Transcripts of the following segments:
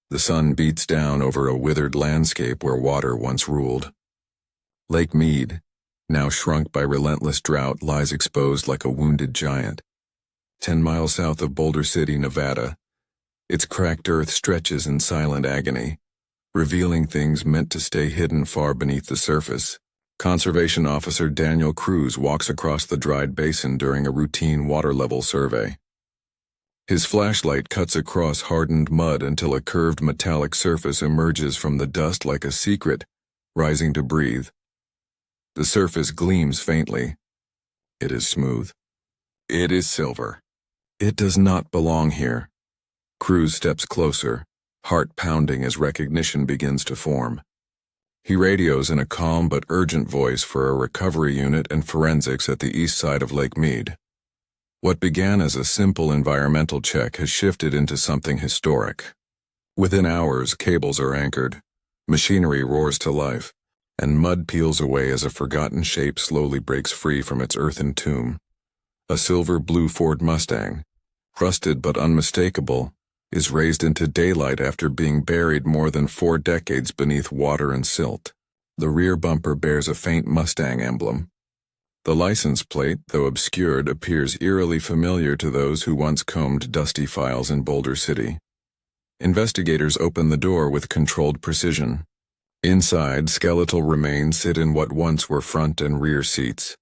The sun beats down over a withered landscape where water once ruled. Lake Mead, now shrunk by relentless drought, lies exposed like a wounded giant. 10 miles south of Boulder City, Nevada, its cracked earth stretches in silent agony, revealing things meant to stay hidden far beneath the surface. Conservation Officer Daniel Cruz walks across the dried basin during a routine water level survey. His flashlight cuts across hardened mud until a curved metallic surface emerges from the dust like a secret, rising to breathe. The surface gleams faintly. It is smooth. It is silver. It does not belong here. Cruz steps closer, heart pounding as recognition begins to form. He radios in a calm but urgent voice for a recovery unit and forensics at the east side of Lake Mead. What began as a simple environmental check has shifted into something historic. Within hours, cables are anchored, machinery roars to life, and mud peels away as a forgotten shape slowly breaks free from its earthen tomb. A silver-blue Ford Mustang, rusted but unmistakable, is raised into daylight after being buried more than 4 decades beneath water and silt. The rear bumper bears a faint Mustang emblem. The license plate, though obscured, appears eerily familiar to those who once combed dusty files in Boulder City. Investigators open the door with controlled precision. Inside, skeletal remains sit in what once were front and rear seats.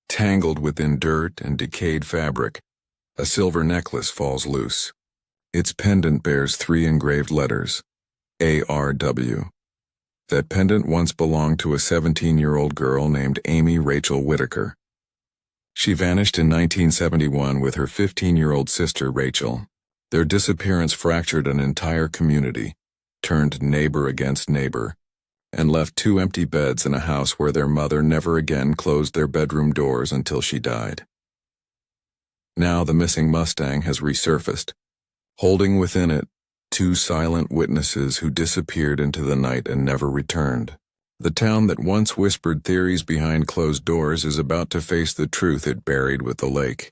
Tangled within dirt and decayed fabric, a silver necklace falls loose. Its pendant bears 3 engraved letters, ARW. That pendant once belonged to a 17-year-old girl named Amy Rachel Whitaker. She vanished in 1971 with her 15-year-old sister Rachel. Their disappearance fractured an entire community, turned neighbor against neighbor, and left 2 empty beds in a house where their mother never again closed their bedroom doors until she died. Now the missing Mustang has resurfaced, holding within it 2 silent witnesses who disappeared into the night and never returned. The town that once whispered theories behind closed doors is about to face the truth it buried with the lake.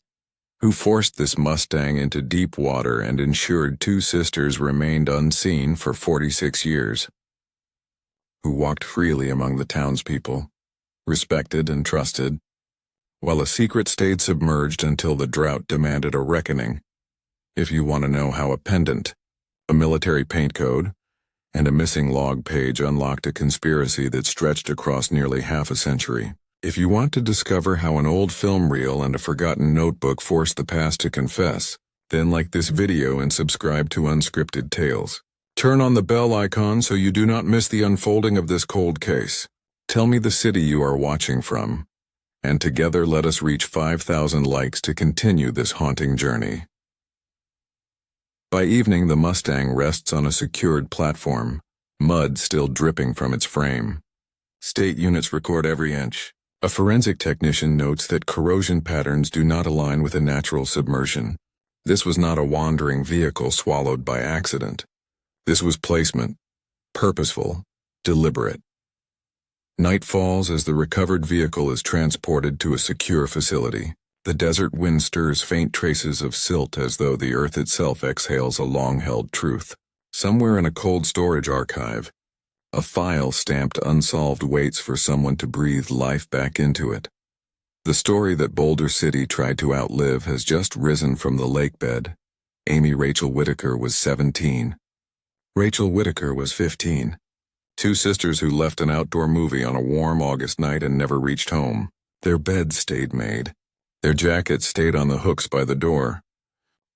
Who forced this Mustang into deep water and ensured 2 sisters remained unseen for 46 years? Who walked freely among the townspeople, respected and trusted, while a secret stayed submerged until the drought demanded a reckoning? If you want to know how a pendant, a military paint code, and a missing log page unlocked a conspiracy that stretched across nearly half a century. If you want to discover how an old film reel and a forgotten notebook forced the past to confess, then like this video and subscribe to Unscripted Tales. Turn on the bell icon so you do not miss the unfolding of this cold case. Tell me the city you are watching from, and together let us reach 5,000 likes to continue this haunting journey. By evening, the Mustang rests on a secured platform, mud still dripping from its frame. State units record every inch. A forensic technician notes that corrosion patterns do not align with a natural submersion. This was not a wandering vehicle swallowed by accident. This was placement, purposeful, deliberate. Night falls as the recovered vehicle is transported to a secure facility. The desert wind stirs faint traces of silt as though the earth itself exhales a long-held truth. Somewhere in a cold storage archive, a file stamped Unsolved waits for someone to breathe life back into it. The story that Boulder City tried to outlive has just risen from the lake bed. Amy Rachel Whitaker was 17. Rachel Whitaker was 15. 2 sisters who left an outdoor movie on a warm August night and never reached home. Their beds stayed made. Their jackets stayed on the hooks by the door.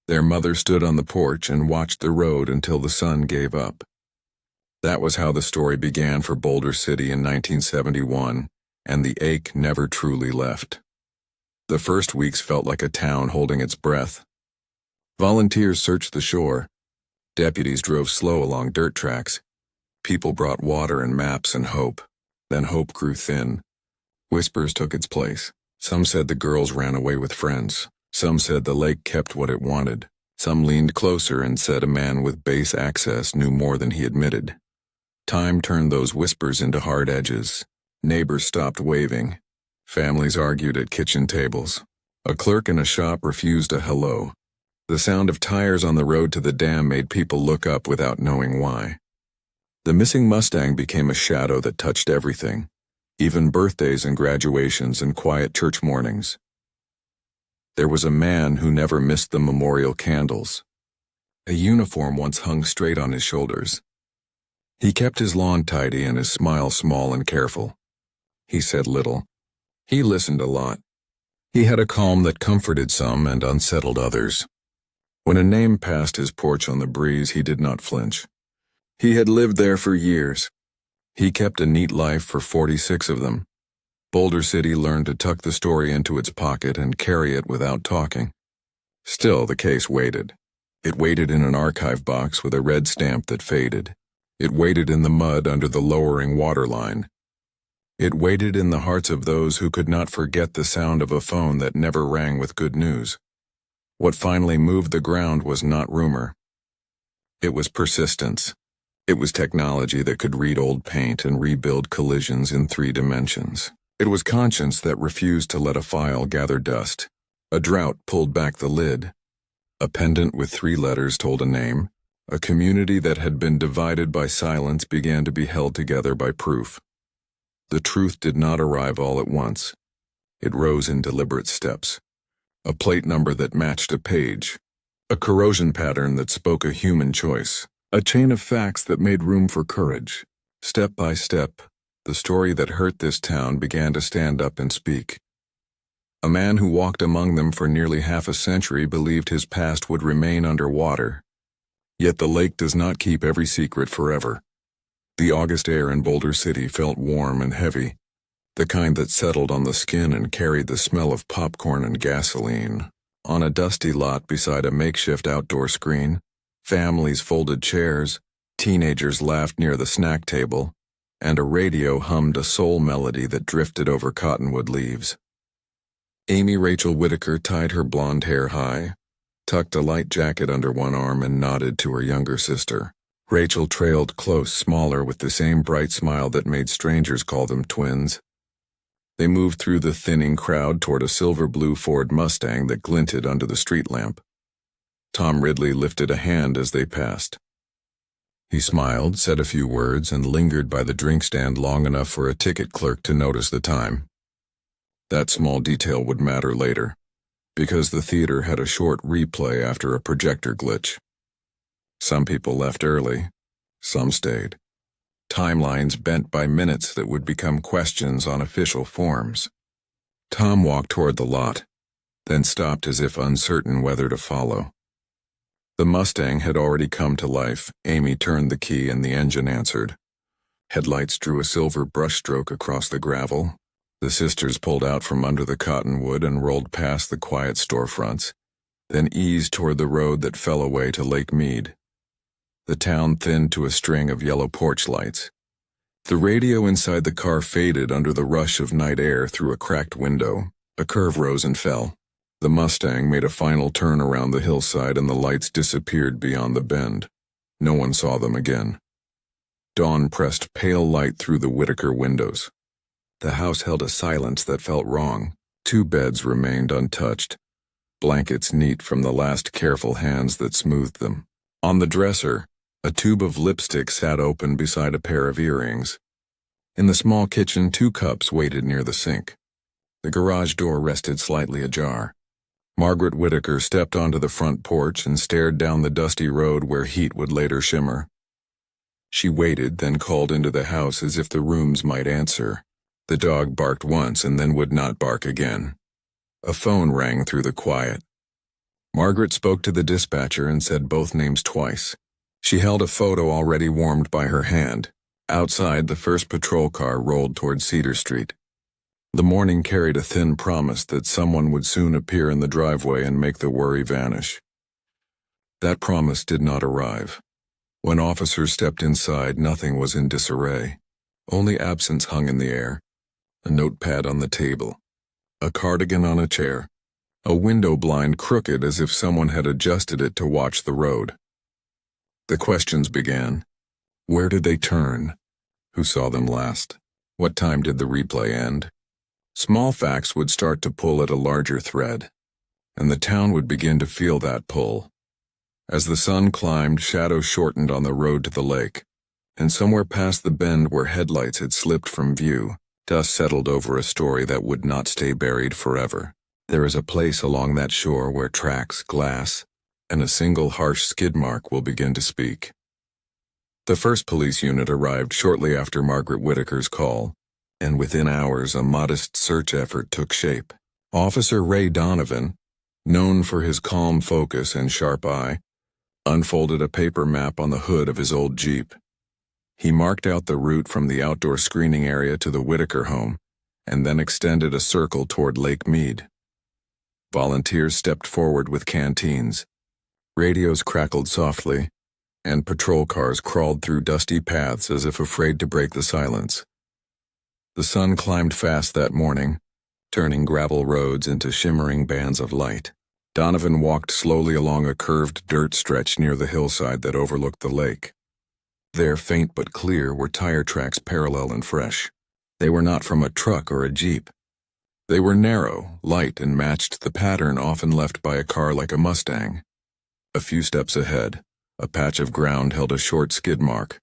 Their mother stood on the porch and watched the road until the sun gave up. That was how the story began for Boulder City in 1971, and the ache never truly left. The first weeks felt like a town holding its breath. Volunteers searched the shore. Deputies drove slow along dirt tracks. People brought water and maps and hope. Then hope grew thin. Whispers took its place. Some said the girls ran away with friends. Some said the lake kept what it wanted. Some leaned closer and said a man with base access knew more than he admitted. Time turned those whispers into hard edges. Neighbors stopped waving. Families argued at kitchen tables. A clerk in a shop refused a hello. The sound of tires on the road to the dam made people look up without knowing why. The missing Mustang became a shadow that touched everything, even birthdays and graduations and quiet church mornings. There was a man who never missed the memorial candles. A uniform once hung straight on his shoulders. He kept his lawn tidy and his smile small and careful. He said little. He listened a lot. He had a calm that comforted some and unsettled others. When a name passed his porch on the breeze, he did not flinch. He had lived there for years. He kept a neat life for 46 of them. Boulder City learned to tuck the story into its pocket and carry it without talking. Still, the case waited. It waited in an archive box with a red stamp that faded. It waited in the mud under the lowering waterline. It waited in the hearts of those who could not forget the sound of a phone that never rang with good news. What finally moved the ground was not rumor. It was persistence. It was technology that could read old paint and rebuild collisions in 3 dimensions. It was conscience that refused to let a file gather dust. A drought pulled back the lid. A pendant with 3 letters told a name. A community that had been divided by silence began to be held together by proof. The truth did not arrive all at once. It rose in deliberate steps. A plate number that matched a page. A corrosion pattern that spoke a human choice. A chain of facts that made room for courage. Step by step, the story that hurt this town began to stand up and speak. A man who walked among them for nearly half a century believed his past would remain underwater. Yet the lake does not keep every secret forever. The August air in Boulder City felt warm and heavy, the kind that settled on the skin and carried the smell of popcorn and gasoline. On a dusty lot beside a makeshift outdoor screen, families folded chairs, teenagers laughed near the snack table, and a radio hummed a soul melody that drifted over cottonwood leaves. Amy Rachel Whitaker tied her blonde hair high, tucked a light jacket under one arm and nodded to her younger sister. Rachel trailed close, smaller, with the same bright smile that made strangers call them twins. They moved through the thinning crowd toward a silver-blue Ford Mustang that glinted under the street lamp. Tom Ridley lifted a hand as they passed. He smiled, said a few words, and lingered by the drink stand long enough for a ticket clerk to notice the time. That small detail would matter later, because the theater had a short replay after a projector glitch. Some people left early, some stayed. Timelines bent by minutes that would become questions on official forms. Tom walked toward the lot, then stopped as if uncertain whether to follow. The Mustang had already come to life. Amy turned the key and the engine answered. Headlights drew a silver brushstroke across the gravel. The sisters pulled out from under the cottonwood and rolled past the quiet storefronts, then eased toward the road that fell away to Lake Mead. The town thinned to a string of yellow porch lights. The radio inside the car faded under the rush of night air through a cracked window. A curve rose and fell. The Mustang made a final turn around the hillside and the lights disappeared beyond the bend. No one saw them again. Dawn pressed pale light through the Whitaker windows. The house held a silence that felt wrong. 2 beds remained untouched, blankets neat from the last careful hands that smoothed them. On the dresser, a tube of lipstick sat open beside a pair of earrings. In the small kitchen, 2 cups waited near the sink. The garage door rested slightly ajar. Margaret Whitaker stepped onto the front porch and stared down the dusty road where heat would later shimmer. She waited, then called into the house as if the rooms might answer. The dog barked once and then would not bark again. A phone rang through the quiet. Margaret spoke to the dispatcher and said both names twice. She held a photo already warmed by her hand. Outside, the first patrol car rolled toward Cedar Street. The morning carried a thin promise that someone would soon appear in the driveway and make the worry vanish. That promise did not arrive. When officers stepped inside, nothing was in disarray. Only absence hung in the air. A notepad on the table. A cardigan on a chair. A window blind crooked as if someone had adjusted it to watch the road. The questions began. Where did they turn? Who saw them last? What time did the replay end? Small facts would start to pull at a larger thread. and the town would begin to feel that pull. As the sun climbed, shadows shortened on the road to the lake, and somewhere past the bend where headlights had slipped from view, dust settled over a story that would not stay buried forever. There is a place along that shore where tracks, glass, and a single harsh skid mark will begin to speak. The first police unit arrived shortly after Margaret Whitaker's call, and within hours a modest search effort took shape. Officer Ray Donovan, known for his calm focus and sharp eye, unfolded a paper map on the hood of his old Jeep. He marked out the route from the outdoor screening area to the Whitaker home, and then extended a circle toward Lake Mead. Volunteers stepped forward with canteens. Radios crackled softly, and patrol cars crawled through dusty paths as if afraid to break the silence. The sun climbed fast that morning, turning gravel roads into shimmering bands of light. Donovan walked slowly along a curved dirt stretch near the hillside that overlooked the lake. There, faint but clear, were tire tracks parallel and fresh. They were not from a truck or a jeep. They were narrow, light, and matched the pattern often left by a car like a Mustang. A few steps ahead, a patch of ground held a short skid mark,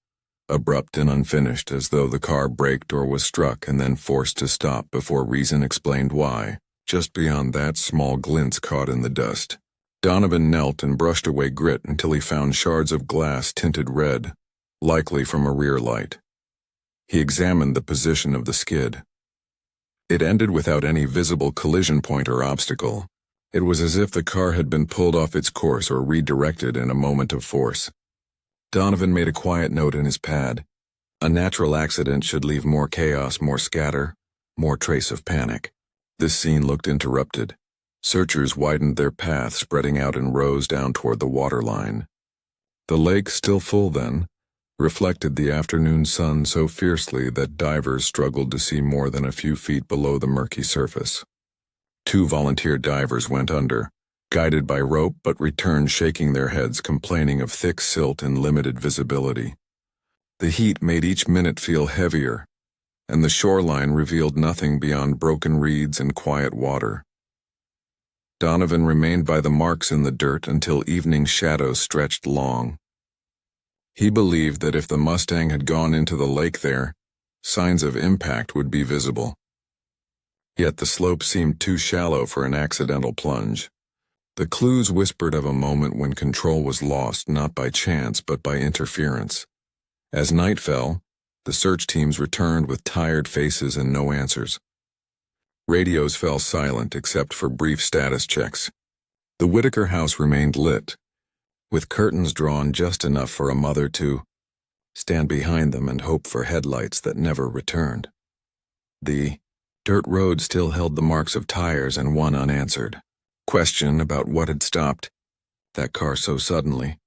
abrupt and unfinished, as though the car braked or was struck and then forced to stop before reason explained why. Just beyond that, small glints caught in the dust. Donovan knelt and brushed away grit until he found shards of glass tinted red, likely from a rear light. He examined the position of the skid. It ended without any visible collision point or obstacle. It was as if the car had been pulled off its course or redirected in a moment of force. Donovan made a quiet note in his pad. A natural accident should leave more chaos, more scatter, more trace of panic. This scene looked interrupted. Searchers widened their path, spreading out in rows down toward the waterline. The lake, still full then, reflected the afternoon sun so fiercely that divers struggled to see more than a few feet below the murky surface. 2 volunteer divers went under, guided by rope, but returned shaking their heads, complaining of thick silt and limited visibility. The heat made each minute feel heavier, and the shoreline revealed nothing beyond broken reeds and quiet water. Donovan remained by the marks in the dirt until evening shadows stretched long. He believed that if the Mustang had gone into the lake there, signs of impact would be visible. Yet the slope seemed too shallow for an accidental plunge. The clues whispered of a moment when control was lost not by chance but by interference. As night fell, the search teams returned with tired faces and no answers. Radios fell silent except for brief status checks. The Whitaker house remained lit, with curtains drawn just enough for a mother to stand behind them and hope for headlights that never returned. The dirt road still held the marks of tires and one unanswered question about what had stopped that car so suddenly.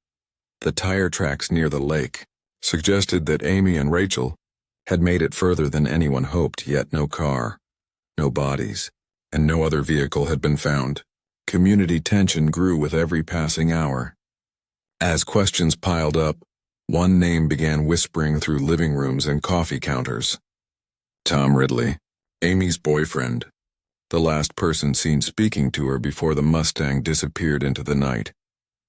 The tire tracks near the lake suggested that Amy and Rachel had made it further than anyone hoped, yet no car, no bodies, and no other vehicle had been found. Community tension grew with every passing hour. As questions piled up, one name began whispering through living rooms and coffee counters. Tom Ridley, Amy's boyfriend, the last person seen speaking to her before the Mustang disappeared into the night.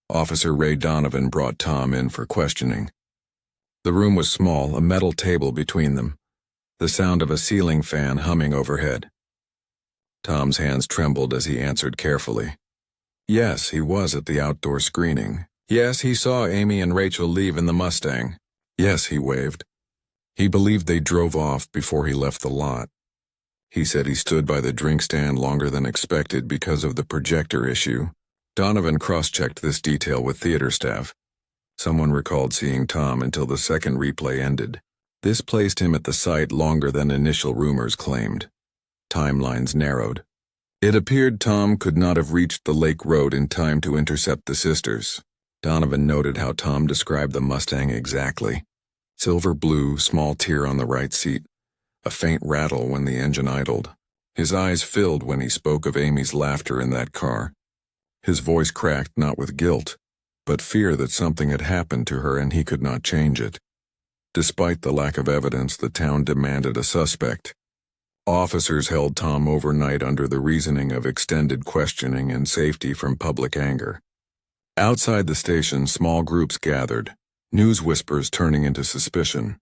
Officer Ray Donovan brought Tom in for questioning. The room was small, a metal table between them, the sound of a ceiling fan humming overhead. Tom's hands trembled as he answered carefully. Yes, he was at the outdoor screening. Yes, he saw Amy and Rachel leave in the Mustang. Yes, he waved. He believed they drove off before he left the lot. He said he stood by the drink stand longer than expected because of the projector issue. Donovan cross-checked this detail with theater staff. Someone recalled seeing Tom until the second replay ended. This placed him at the site longer than initial rumors claimed. Timelines narrowed. It appeared Tom could not have reached the lake road in time to intercept the sisters. Donovan noted how Tom described the Mustang exactly. Silver blue, small tear on the right seat, a faint rattle when the engine idled. His eyes filled when he spoke of Amy's laughter in that car. His voice cracked not with guilt, but fear that something had happened to her and he could not change it. Despite the lack of evidence, the town demanded a suspect. Officers held Tom overnight under the reasoning of extended questioning and safety from public anger. Outside the station, small groups gathered, news whispers turning into suspicion.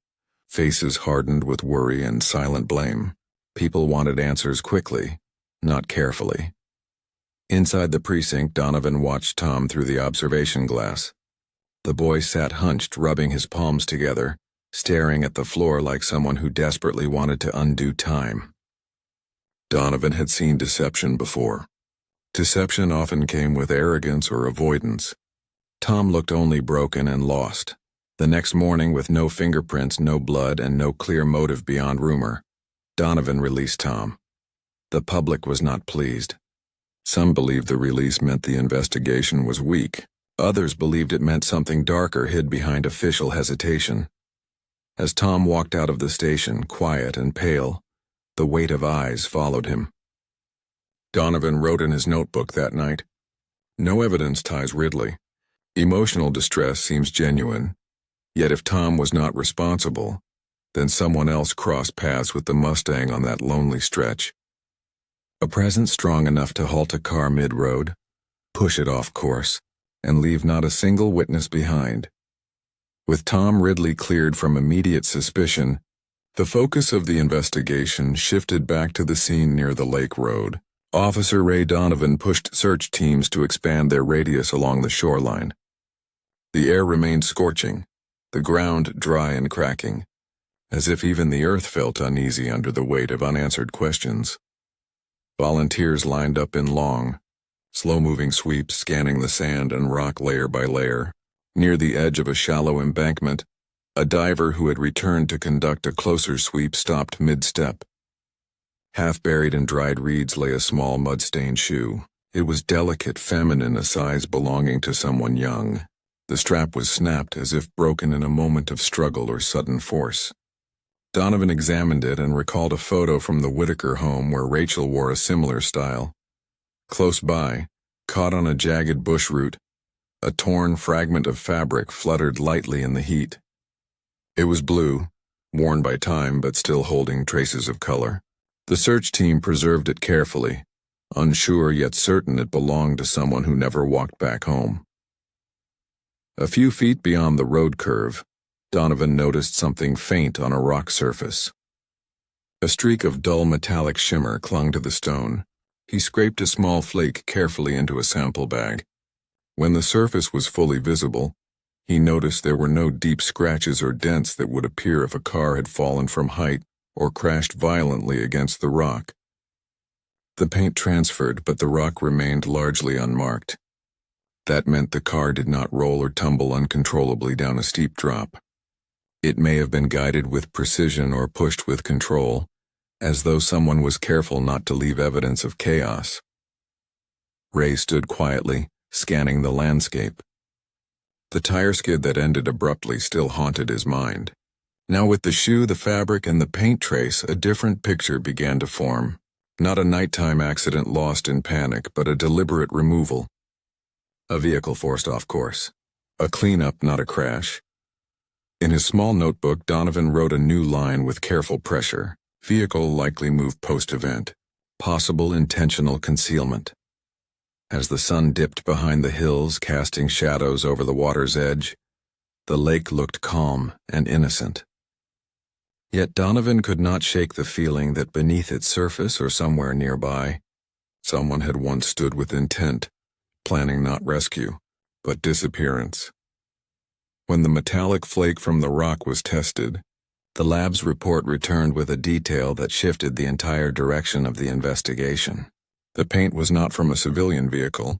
Faces hardened with worry and silent blame. People wanted answers quickly, not carefully. Inside the precinct, Donovan watched Tom through the observation glass. The boy sat hunched, rubbing his palms together, staring at the floor like someone who desperately wanted to undo time. Donovan had seen deception before. Deception often came with arrogance or avoidance. Tom looked only broken and lost. The next morning, with no fingerprints, no blood, and no clear motive beyond rumor, Donovan released Tom. The public was not pleased. Some believed the release meant the investigation was weak. Others believed it meant something darker hid behind official hesitation. As Tom walked out of the station, quiet and pale, the weight of eyes followed him. Donovan wrote in his notebook that night, "No evidence ties Ridley. Emotional distress seems genuine. Yet if Tom was not responsible, then someone else crossed paths with the Mustang on that lonely stretch. A presence strong enough to halt a car mid-road, push it off course, and leave not a single witness behind." With Tom Ridley cleared from immediate suspicion, the focus of the investigation shifted back to the scene near the Lake Road. Officer Ray Donovan pushed search teams to expand their radius along the shoreline. The air remained scorching, the ground dry and cracking, as if even the earth felt uneasy under the weight of unanswered questions. Volunteers lined up in long, slow-moving sweeps, scanning the sand and rock layer by layer. Near the edge of a shallow embankment, a diver who had returned to conduct a closer sweep stopped mid-step. Half buried in dried reeds lay a small mud-stained shoe. It was delicate, feminine, a size belonging to someone young. The strap was snapped as if broken in a moment of struggle or sudden force. Donovan examined it and recalled a photo from the Whitaker home where Rachel wore a similar style. Close by, caught on a jagged bush root, a torn fragment of fabric fluttered lightly in the heat. It was blue, worn by time but still holding traces of color. The search team preserved it carefully, unsure yet certain it belonged to someone who never walked back home. A few feet beyond the road curve, Donovan noticed something faint on a rock surface. A streak of dull metallic shimmer clung to the stone. He scraped a small flake carefully into a sample bag. When the surface was fully visible, he noticed there were no deep scratches or dents that would appear if a car had fallen from height or crashed violently against the rock. The paint transferred, but the rock remained largely unmarked. That meant the car did not roll or tumble uncontrollably down a steep drop. It may have been guided with precision or pushed with control, as though someone was careful not to leave evidence of chaos. Ray stood quietly, scanning the landscape. The tire skid that ended abruptly still haunted his mind. Now with the shoe, the fabric, and the paint trace, a different picture began to form. Not a nighttime accident lost in panic, but a deliberate removal. A vehicle forced off course. A cleanup, not a crash. In his small notebook, Donovan wrote a new line with careful pressure. Vehicle likely moved post-event. Possible intentional concealment. As the sun dipped behind the hills, casting shadows over the water's edge, the lake looked calm and innocent. Yet Donovan could not shake the feeling that beneath its surface or somewhere nearby, someone had once stood with intent, planning not rescue, but disappearance. When the metallic flake from the rock was tested, the lab's report returned with a detail that shifted the entire direction of the investigation. The paint was not from a civilian vehicle.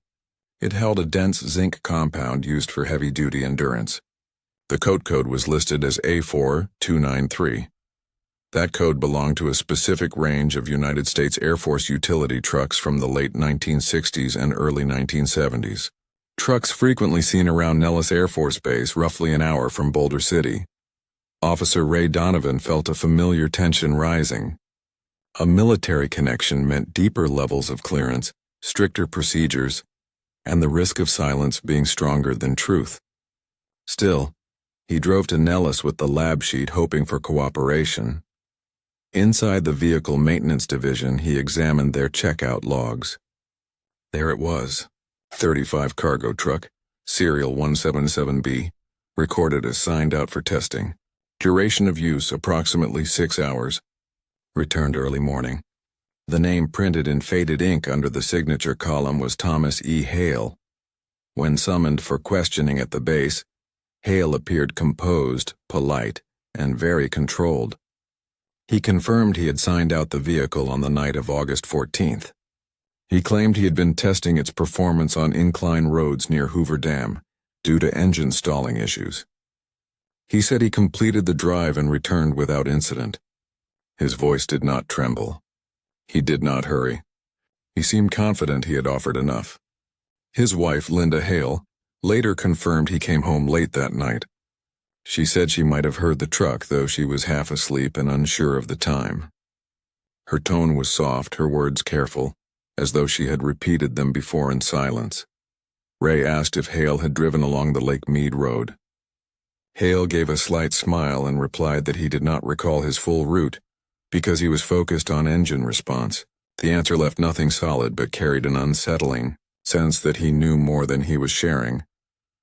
It held a dense zinc compound used for heavy-duty endurance. The coat code was listed as A4293. That code belonged to a specific range of United States Air Force utility trucks from the late 1960s and early 1970s. Trucks frequently seen around Nellis Air Force Base, roughly an hour from Boulder City. Officer Ray Donovan felt a familiar tension rising. A military connection meant deeper levels of clearance, stricter procedures, and the risk of silence being stronger than truth. Still, he drove to Nellis with the lab sheet hoping for cooperation. Inside the vehicle maintenance division, he examined their checkout logs. There it was, 35 cargo truck, serial 177B, recorded as signed out for testing. Duration of use approximately 6 hours. Returned early morning. The name printed in faded ink under the signature column was Thomas E. Hale. When summoned for questioning at the base, Hale appeared composed, polite, and very controlled. He confirmed he had signed out the vehicle on the night of August 14th. He claimed he had been testing its performance on incline roads near Hoover Dam, due to engine stalling issues. He said he completed the drive and returned without incident. His voice did not tremble. He did not hurry. He seemed confident he had offered enough. His wife, Linda Hale, later confirmed he came home late that night. She said she might have heard the truck, though she was half asleep and unsure of the time. Her tone was soft, her words careful, as though she had repeated them before in silence. Ray asked if Hale had driven along the Lake Mead road. Hale gave a slight smile and replied that he did not recall his full route, because he was focused on engine response. The answer left nothing solid but carried an unsettling sense that he knew more than he was sharing.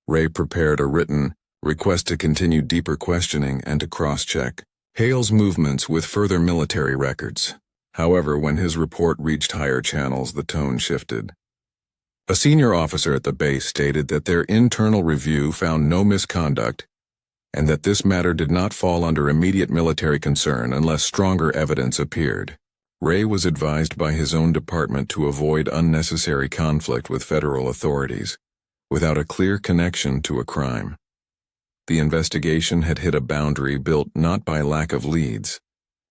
Ray prepared a written request to continue deeper questioning and to cross-check Hale's movements with further military records. However, when his report reached higher channels, the tone shifted. A senior officer at the base stated that their internal review found no misconduct and that this matter did not fall under immediate military concern unless stronger evidence appeared. Ray was advised by his own department to avoid unnecessary conflict with federal authorities, without a clear connection to a crime. The investigation had hit a boundary built not by lack of leads,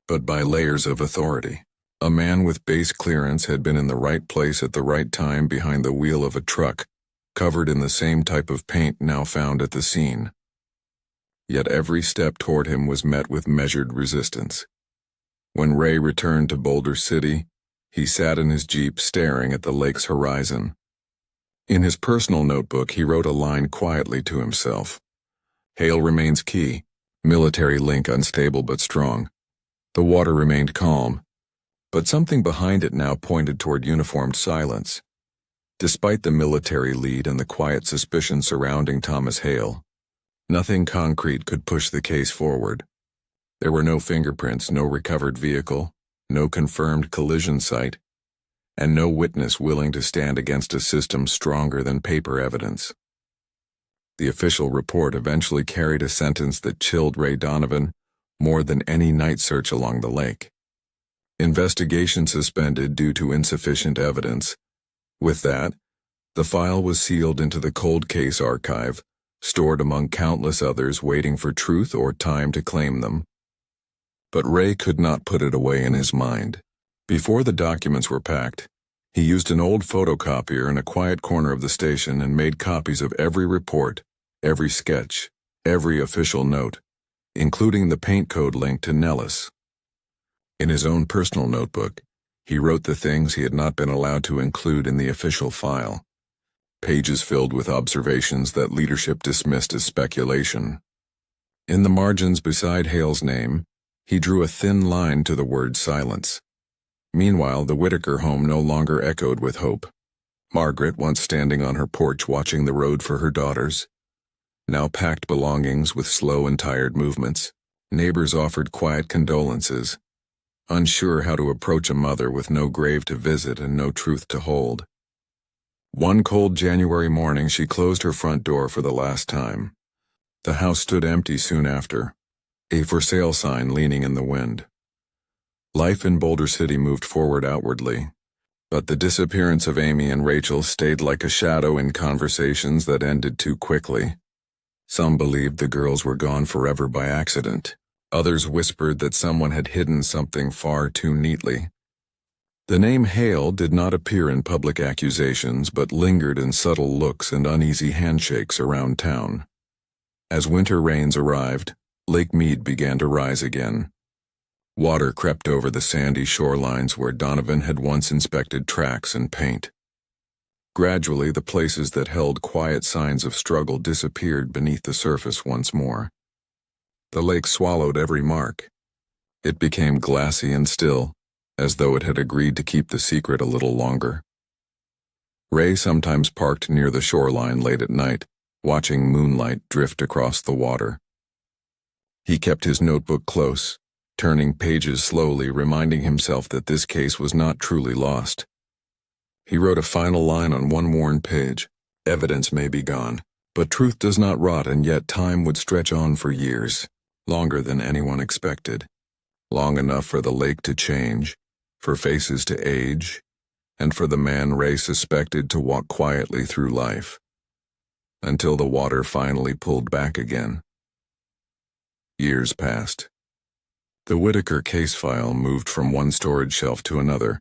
but by layers of authority. A man with base clearance had been in the right place at the right time behind the wheel of a truck, covered in the same type of paint now found at the scene. Yet every step toward him was met with measured resistance. When Ray returned to Boulder City, he sat in his Jeep staring at the lake's horizon. In his personal notebook, he wrote a line quietly to himself. Hale remains key, military link unstable but strong. The water remained calm, but something behind it now pointed toward uniformed silence. Despite the military lead and the quiet suspicion surrounding Thomas Hale, nothing concrete could push the case forward. There were no fingerprints, no recovered vehicle, no confirmed collision site, and no witness willing to stand against a system stronger than paper evidence. The official report eventually carried a sentence that chilled Ray Donovan more than any night search along the lake. Investigation suspended due to insufficient evidence. With that, the file was sealed into the cold case archive, stored among countless others waiting for truth or time to claim them. But Ray could not put it away in his mind. Before the documents were packed, he used an old photocopier in a quiet corner of the station and made copies of every report, every sketch, every official note, including the paint code link to Nellis. In his own personal notebook, he wrote the things he had not been allowed to include in the official file. Pages filled with observations that leadership dismissed as speculation. In the margins beside Hale's name, he drew a thin line to the word silence. Meanwhile, the Whitaker home no longer echoed with hope. Margaret, once standing on her porch watching the road for her daughters, now packed belongings with slow and tired movements. Neighbors offered quiet condolences, unsure how to approach a mother with no grave to visit and no truth to hold. One cold January morning, she closed her front door for the last time. The house stood empty soon after, a for sale sign leaning in the wind. Life in Boulder City moved forward outwardly, but the disappearance of Amy and Rachel stayed like a shadow in conversations that ended too quickly. Some believed the girls were gone forever by accident. Others whispered that someone had hidden something far too neatly. The name Hale did not appear in public accusations but lingered in subtle looks and uneasy handshakes around town. As winter rains arrived, Lake Mead began to rise again. Water crept over the sandy shorelines where Donovan had once inspected tracks and paint. Gradually, the places that held quiet signs of struggle disappeared beneath the surface once more. The lake swallowed every mark, It became glassy and still, as though it had agreed to keep the secret a little longer. Ray sometimes parked near the shoreline late at night, watching moonlight drift across the water. He kept his notebook close, turning pages slowly, reminding himself that this case was not truly lost. He wrote a final line on one worn page: "Evidence may be gone, but truth does not rot, and yet time would stretch on for years, longer than anyone expected. Long enough for the lake to change, for faces to age, and for the man Ray suspected to walk quietly through life, until the water finally pulled back again." Years passed. The Whitaker case file moved from one storage shelf to another,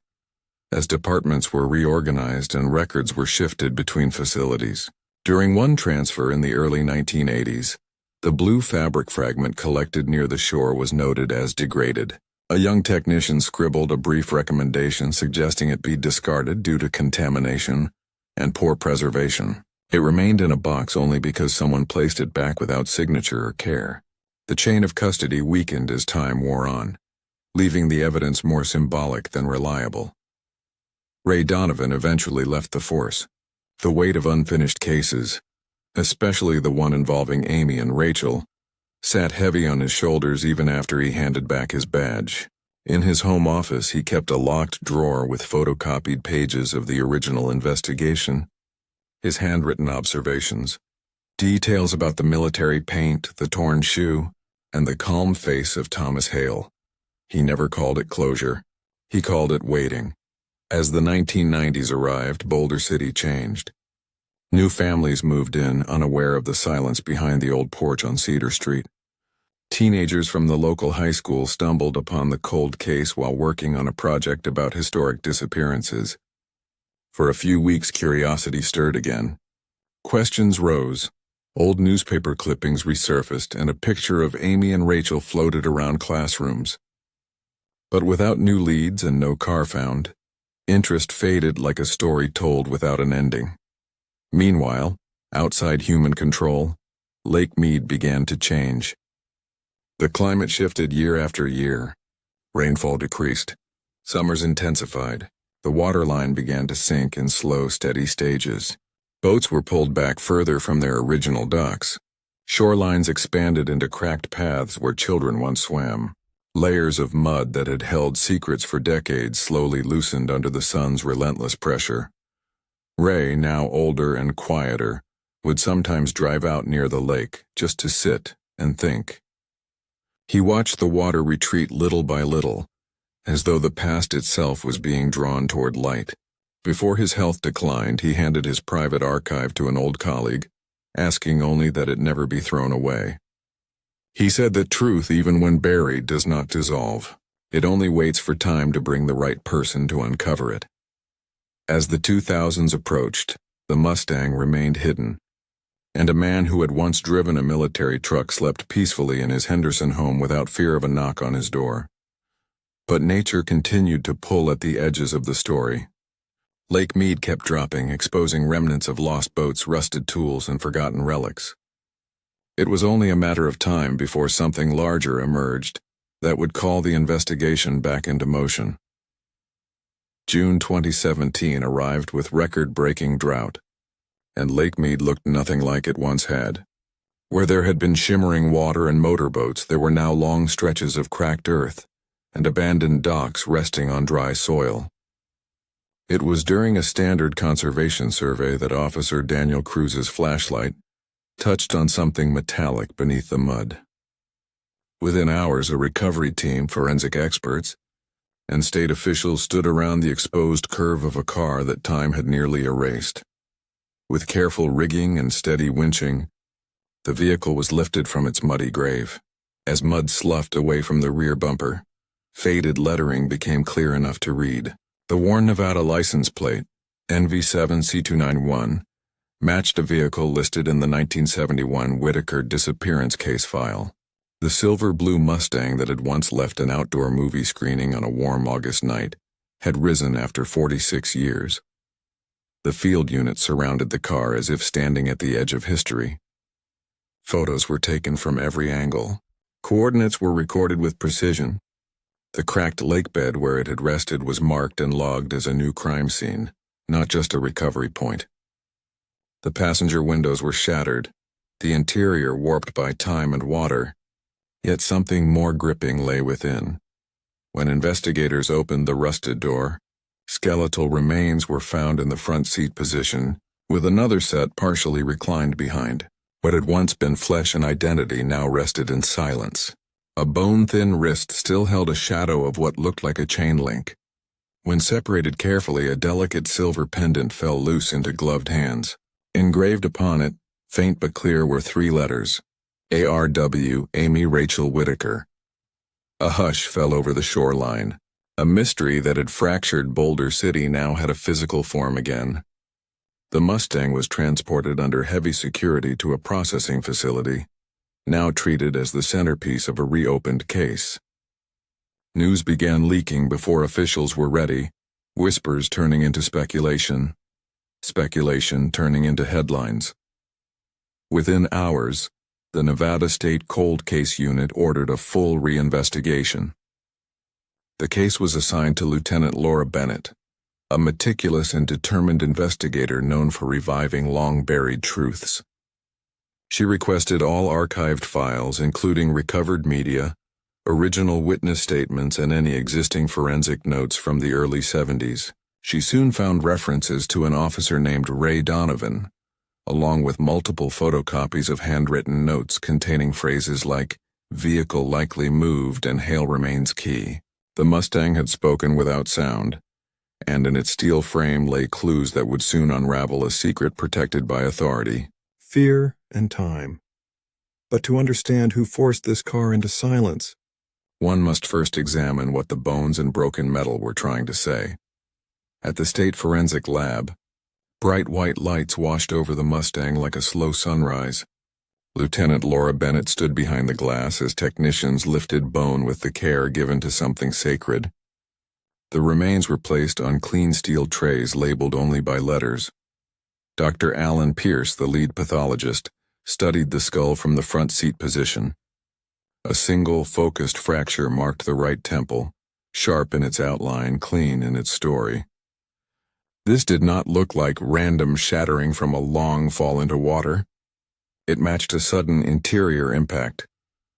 as departments were reorganized and records were shifted between facilities. During one transfer in the early 1980s, the blue fabric fragment collected near the shore was noted as degraded. A young technician scribbled a brief recommendation suggesting it be discarded due to contamination and poor preservation. It remained in a box only because someone placed it back without signature or care. The chain of custody weakened as time wore on, leaving the evidence more symbolic than reliable. Ray Donovan eventually left the force. The weight of unfinished cases, especially the one involving Amy and Rachel, sat heavy on his shoulders even after he handed back his badge. In his home office, he kept a locked drawer with photocopied pages of the original investigation, his handwritten observations, details about the military paint, the torn shoe, and the calm face of Thomas Hale. He never called it closure. He called it waiting. As the 1990s arrived, Boulder City changed. New families moved in, unaware of the silence behind the old porch on Cedar Street. Teenagers from the local high school stumbled upon the cold case while working on a project about historic disappearances. For a few weeks, curiosity stirred again. Questions rose. Old newspaper clippings resurfaced, and a picture of Amy and Rachel floated around classrooms. But without new leads and no car found, interest faded like a story told without an ending. Meanwhile, outside human control, Lake Mead began to change. The climate shifted year after year. Rainfall decreased. Summers intensified. The waterline began to sink in slow, steady stages. Boats were pulled back further from their original docks. Shorelines expanded into cracked paths where children once swam. Layers of mud that had held secrets for decades slowly loosened under the sun's relentless pressure. Ray, now older and quieter, would sometimes drive out near the lake just to sit and think. He watched the water retreat little by little, as though the past itself was being drawn toward light. Before his health declined, he handed his private archive to an old colleague, asking only that it never be thrown away. He said that truth, even when buried, does not dissolve. It only waits for time to bring the right person to uncover it. As the 2000s approached, the Mustang remained hidden, and a man who had once driven a military truck slept peacefully in his Henderson home without fear of a knock on his door. But nature continued to pull at the edges of the story. Lake Mead kept dropping, exposing remnants of lost boats, rusted tools, and forgotten relics. It was only a matter of time before something larger emerged that would call the investigation back into motion. June 2017 arrived with record-breaking drought, and Lake Mead looked nothing like it once had. Where there had been shimmering water and motorboats, there were now long stretches of cracked earth and abandoned docks resting on dry soil. It was during a standard conservation survey that Officer Daniel Cruz's flashlight touched on something metallic beneath the mud. Within hours, a recovery team, forensic experts, and state officials stood around the exposed curve of a car that time had nearly erased. With careful rigging and steady winching, the vehicle was lifted from its muddy grave. As mud sloughed away from the rear bumper, faded lettering became clear enough to read. The worn Nevada license plate, NV7C291, matched a vehicle listed in the 1971 Whitaker disappearance case file. The silver-blue Mustang that had once left an outdoor movie screening on a warm August night had risen after 46 years. The field unit surrounded the car as if standing at the edge of history. Photos were taken from every angle. Coordinates were recorded with precision, The cracked lake bed where it had rested was marked and logged as a new crime scene, not just a recovery point. The passenger windows were shattered, the interior warped by time and water, yet something more gripping lay within. When investigators opened the rusted door, skeletal remains were found in the front seat position, with another set partially reclined behind. What had once been flesh and identity now rested in silence. A bone-thin wrist still held a shadow of what looked like a chain link. When separated carefully, a delicate silver pendant fell loose into gloved hands. Engraved upon it, faint but clear, were 3 letters. ARW, Amy Rachel Whitaker. A hush fell over the shoreline. A mystery that had fractured Boulder City now had a physical form again. The Mustang was transported under heavy security to a processing facility, now treated as the centerpiece of a reopened case. News began leaking before officials were ready, whispers turning into speculation, speculation turning into headlines. Within hours, the Nevada State Cold Case Unit ordered a full reinvestigation. The case was assigned to Lieutenant Laura Bennett, a meticulous and determined investigator known for reviving long-buried truths. She requested all archived files, including recovered media, original witness statements, and any existing forensic notes from the early 70s. She soon found references to an officer named Ray Donovan, along with multiple photocopies of handwritten notes containing phrases like "vehicle likely moved" and "hail remains key." The Mustang had spoken without sound, and in its steel frame lay clues that would soon unravel a secret protected by authority. Fear and time. But to understand who forced this car into silence, one must first examine what the bones and broken metal were trying to say. At the State Forensic Lab, bright white lights washed over the Mustang like a slow sunrise. Lieutenant Laura Bennett stood behind the glass as technicians lifted bone with the care given to something sacred. The remains were placed on clean steel trays labeled only by letters. Dr. Alan Pierce, the lead pathologist, studied the skull from the front seat position. A single, focused fracture marked the right temple, sharp in its outline, clean in its story. This did not look like random shattering from a long fall into water. It matched a sudden interior impact,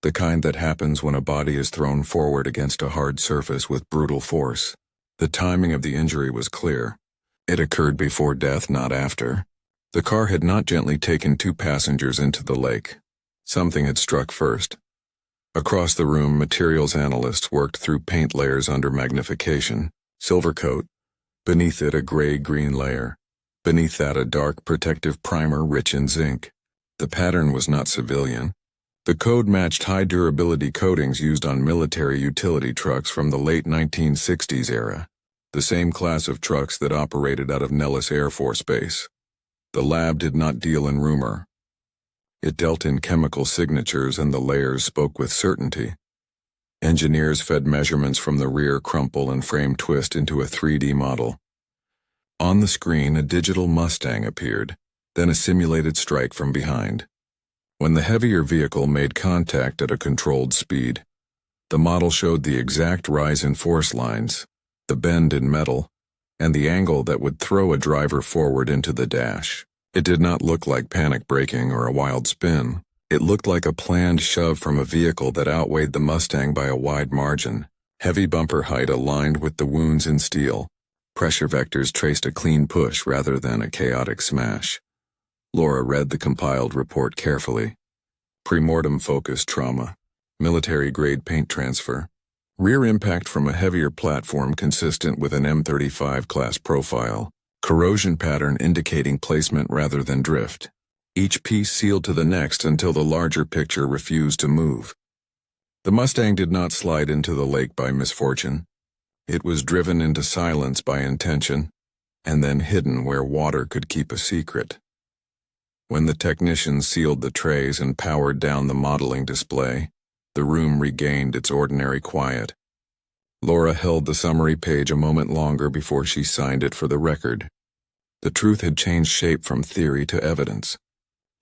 the kind that happens when a body is thrown forward against a hard surface with brutal force. The timing of the injury was clear. It occurred before death, not after. The car had not gently taken 2 passengers into the lake. Something had struck first. Across the room, materials analysts worked through paint layers under magnification. Silver coat. Beneath it, a gray-green layer. Beneath that, a dark protective primer rich in zinc. The pattern was not civilian. The code matched high-durability coatings used on military utility trucks from the late 1960s era, the same class of trucks that operated out of Nellis Air Force Base. The lab did not deal in rumor. It dealt in chemical signatures, and the layers spoke with certainty. Engineers fed measurements from the rear crumple and frame twist into a 3D model. On the screen, a digital Mustang appeared, then a simulated strike from behind. When the heavier vehicle made contact at a controlled speed, the model showed the exact rise in force lines, the bend in metal, and the angle that would throw a driver forward into the dash. It did not look like panic braking or a wild spin. It looked like a planned shove from a vehicle that outweighed the Mustang by a wide margin. Heavy bumper height aligned with the wounds in steel. Pressure vectors traced a clean push rather than a chaotic smash. Laura read the compiled report carefully. Premortem focused trauma. Military-grade paint transfer. Rear impact from a heavier platform consistent with an M35 class profile. Corrosion pattern indicating placement rather than drift. Each piece sealed to the next until the larger picture refused to move. The Mustang did not slide into the lake by misfortune. It was driven into silence by intention, and then hidden where water could keep a secret. When the technicians sealed the trays and powered down the modeling display, the room regained its ordinary quiet. Laura held the summary page a moment longer before she signed it for the record. The truth had changed shape from theory to evidence.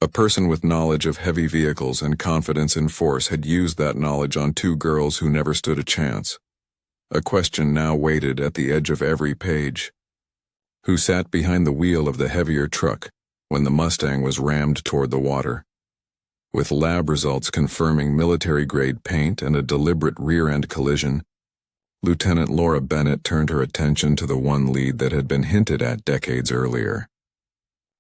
A person with knowledge of heavy vehicles and confidence in force had used that knowledge on 2 girls who never stood a chance. A question now waited at the edge of every page. Who sat behind the wheel of the heavier truck when the Mustang was rammed toward the water? With lab results confirming military-grade paint and a deliberate rear-end collision, Lieutenant Laura Bennett turned her attention to the one lead that had been hinted at decades earlier.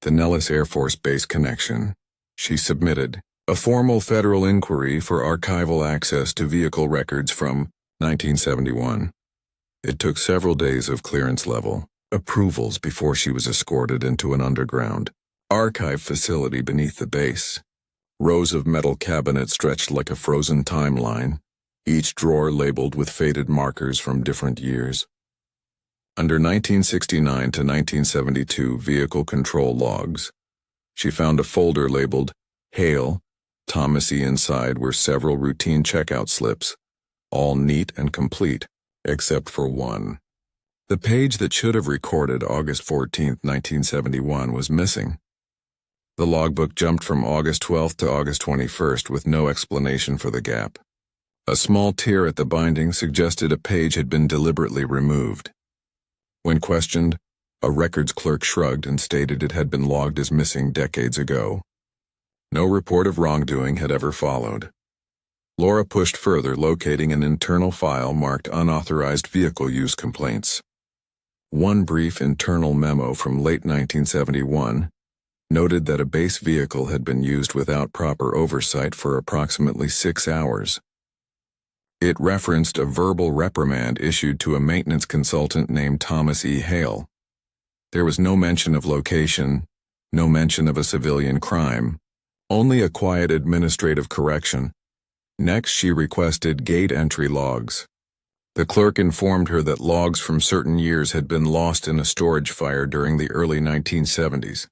The Nellis Air Force Base connection. She submitted a formal federal inquiry for archival access to vehicle records from 1971. It took several days of clearance-level approvals before she was escorted into an underground archive facility beneath the base. Rows of metal cabinets stretched like a frozen timeline, each drawer labeled with faded markers from different years. Under 1969 to 1972 vehicle control logs, she found a folder labeled Hale, Thomas E. Inside were several routine checkout slips, all neat and complete, except for one. The page that should have recorded August 14, 1971 was missing. The logbook jumped from August 12 to August 21 with no explanation for the gap. A small tear at the binding suggested a page had been deliberately removed. When questioned, a records clerk shrugged and stated it had been logged as missing decades ago. No report of wrongdoing had ever followed. Laura pushed further, locating an internal file marked Unauthorized Vehicle Use Complaints. One brief internal memo from late 1971 noted that a base vehicle had been used without proper oversight for approximately 6 hours. It referenced a verbal reprimand issued to a maintenance consultant named Thomas E. Hale. There was no mention of location, no mention of a civilian crime, only a quiet administrative correction. Next, she requested gate entry logs. The clerk informed her that logs from certain years had been lost in a storage fire during the early 1970s.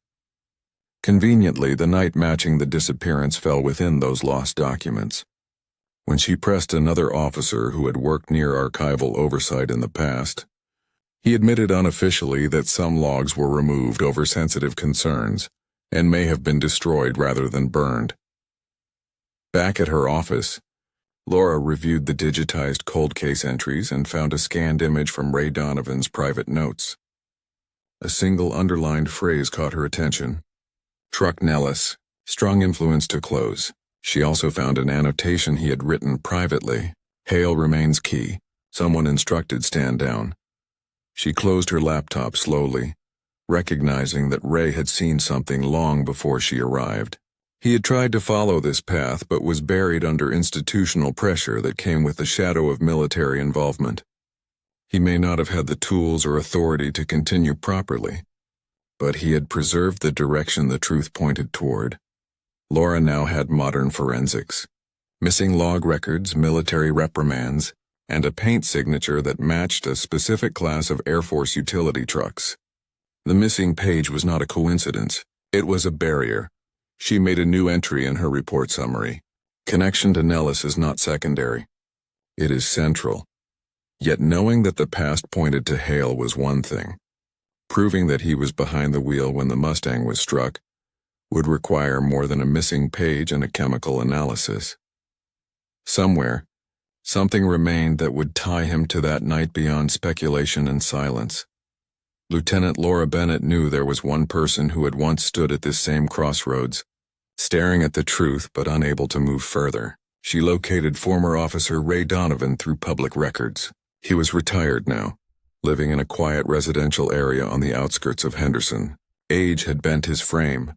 Conveniently, the night matching the disappearance fell within those lost documents. When she pressed another officer who had worked near archival oversight in the past, he admitted unofficially that some logs were removed over sensitive concerns and may have been destroyed rather than burned. Back at her office, Laura reviewed the digitized cold case entries and found a scanned image from Ray Donovan's private notes. A single underlined phrase caught her attention. Truck Nellis, strong influence to close. She also found an annotation he had written privately. Hale remains key. Someone instructed stand down. She closed her laptop slowly, recognizing that Ray had seen something long before she arrived. He had tried to follow this path but was buried under institutional pressure that came with the shadow of military involvement. He may not have had the tools or authority to continue properly, but he had preserved the direction the truth pointed toward. Laura now had modern forensics, missing log records, military reprimands, and a paint signature that matched a specific class of Air Force utility trucks. The missing page was not a coincidence. It was a barrier. She made a new entry in her report summary. Connection to Nellis is not secondary. It is central. Yet knowing that the past pointed to Hale was one thing. Proving that he was behind the wheel when the Mustang was struck would require more than a missing page and a chemical analysis. Somewhere, something remained that would tie him to that night beyond speculation and silence. Lieutenant Laura Bennett knew there was one person who had once stood at this same crossroads, staring at the truth but unable to move further. She located former officer Ray Donovan through public records. He was retired now, living in a quiet residential area on the outskirts of Henderson. Age had bent his frame,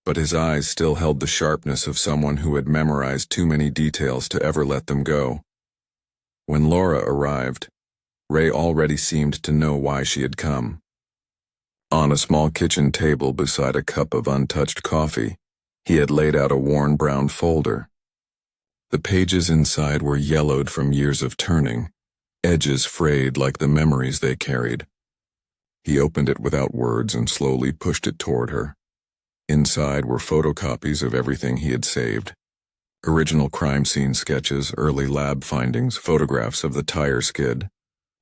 but his eyes still held the sharpness of someone who had memorized too many details to ever let them go. When Laura arrived, Ray already seemed to know why she had come. On a small kitchen table beside a cup of untouched coffee, he had laid out a worn brown folder. The pages inside were yellowed from years of turning, edges frayed like the memories they carried. He opened it without words and slowly pushed it toward her. Inside were photocopies of everything he had saved. Original crime scene sketches, early lab findings, photographs of the tire skid,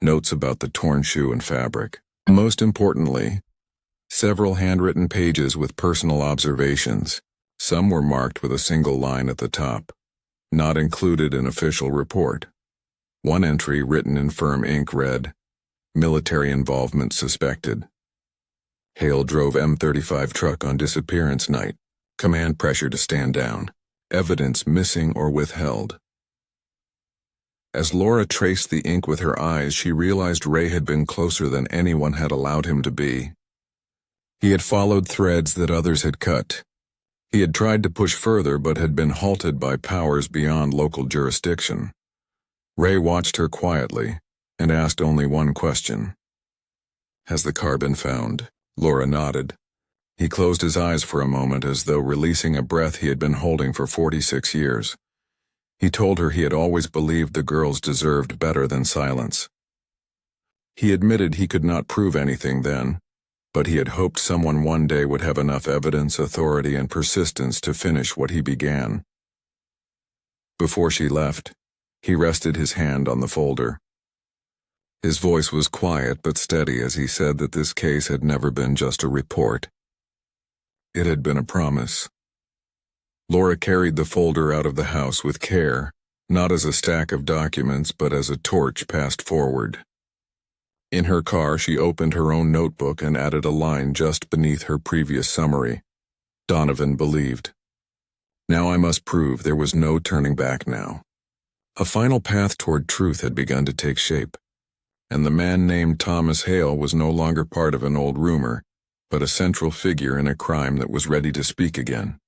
notes about the torn shoe and fabric. Most importantly, several handwritten pages with personal observations. Some were marked with a single line at the top, not included in official report. One entry written in firm ink read, "Military involvement suspected. Hale drove M35 truck on disappearance night. Command pressure to stand down. Evidence missing or withheld." As Laura traced the ink with her eyes, she realized Ray had been closer than anyone had allowed him to be. He had followed threads that others had cut. He had tried to push further but had been halted by powers beyond local jurisdiction. Ray watched her quietly and asked only one question. "Has the car been found?" Laura nodded. He closed his eyes for a moment as though releasing a breath he had been holding for 46 years. He told her he had always believed the girls deserved better than silence. He admitted he could not prove anything then, but he had hoped someone one day would have enough evidence, authority, and persistence to finish what he began. Before she left, he rested his hand on the folder. His voice was quiet but steady as he said that this case had never been just a report. It had been a promise. Laura carried the folder out of the house with care, not as a stack of documents but as a torch passed forward. In her car, she opened her own notebook and added a line just beneath her previous summary. Donovan believed. Now I must prove there was no turning back now. A final path toward truth had begun to take shape, and the man named Thomas Hale was no longer part of an old rumor, but a central figure in a crime that was ready to speak again.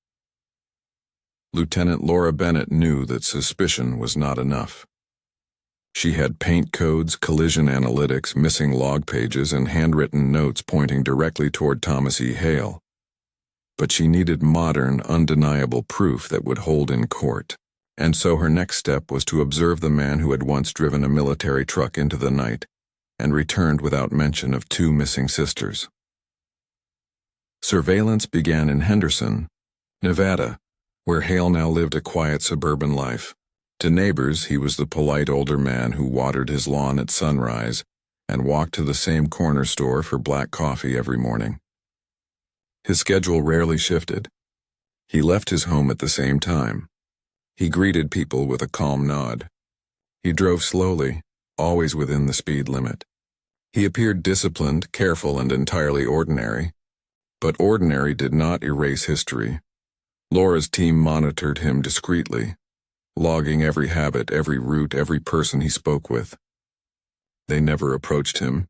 Lieutenant Laura Bennett knew that suspicion was not enough. She had paint codes, collision analytics, missing log pages, and handwritten notes pointing directly toward Thomas E. Hale. But she needed modern, undeniable proof that would hold in court, and so her next step was to observe the man who had once driven a military truck into the night and returned without mention of two missing sisters. Surveillance began in Henderson, Nevada, where Hale now lived a quiet suburban life. To neighbors, he was the polite older man who watered his lawn at sunrise and walked to the same corner store for black coffee every morning. His schedule rarely shifted. He left his home at the same time. He greeted people with a calm nod. He drove slowly, always within the speed limit. He appeared disciplined, careful, and entirely ordinary. But ordinary did not erase history. Laura's team monitored him discreetly, logging every habit, every route, every person he spoke with. They never approached him.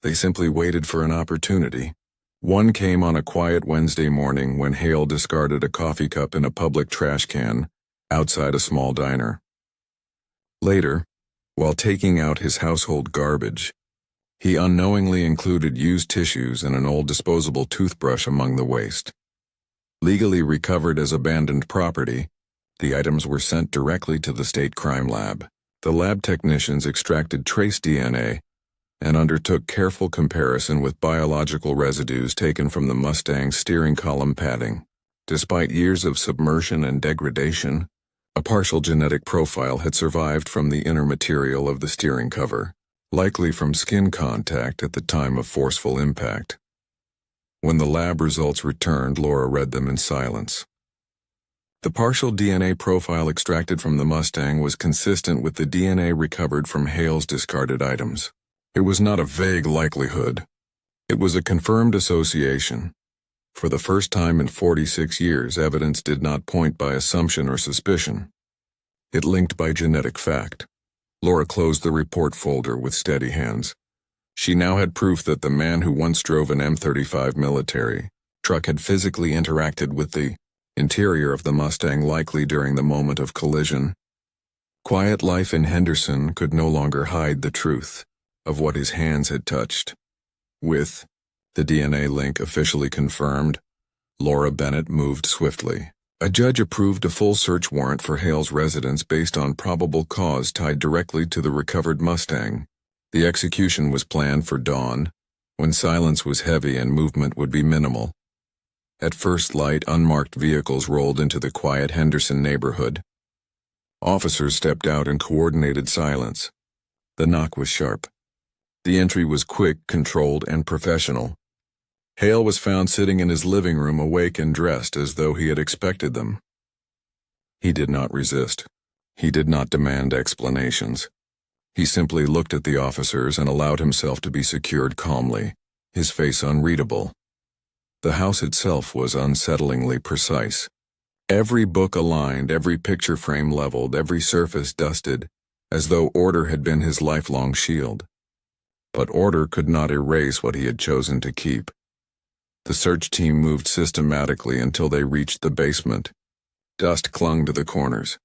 They simply waited for an opportunity. One came on a quiet Wednesday morning when Hale discarded a coffee cup in a public trash can outside a small diner. Later, while taking out his household garbage, he unknowingly included used tissues and an old disposable toothbrush among the waste. Legally recovered as abandoned property, the items were sent directly to the state crime lab. The lab technicians extracted trace DNA and undertook careful comparison with biological residues taken from the Mustang's steering column padding. Despite years of submersion and degradation, a partial genetic profile had survived from the inner material of the steering cover, likely from skin contact at the time of forceful impact. When the lab results returned, Laura read them in silence. The partial DNA profile extracted from the Mustang was consistent with the DNA recovered from Hale's discarded items. It was not a vague likelihood. It was a confirmed association. For the first time in 46 years, evidence did not point by assumption or suspicion. It linked by genetic fact. Laura closed the report folder with steady hands. She now had proof that the man who once drove an M35 military truck had physically interacted with the interior of the Mustang, likely during the moment of collision. Quiet life in Henderson could no longer hide the truth of what his hands had touched. With the DNA link officially confirmed, Laura Bennett moved swiftly. A judge approved a full search warrant for Hale's residence based on probable cause tied directly to the recovered Mustang. The execution was planned for dawn, when silence was heavy and movement would be minimal. At first light, unmarked vehicles rolled into the quiet Henderson neighborhood. Officers stepped out in coordinated silence. The knock was sharp. The entry was quick, controlled, and professional. Hale was found sitting in his living room, awake and dressed as though he had expected them. He did not resist. He did not demand explanations. He simply looked at the officers and allowed himself to be secured calmly, his face unreadable. The house itself was unsettlingly precise. Every book aligned, every picture frame leveled, every surface dusted, as though order had been his lifelong shield. But order could not erase what he had chosen to keep. The search team moved systematically until they reached the basement. Dust clung to the corners.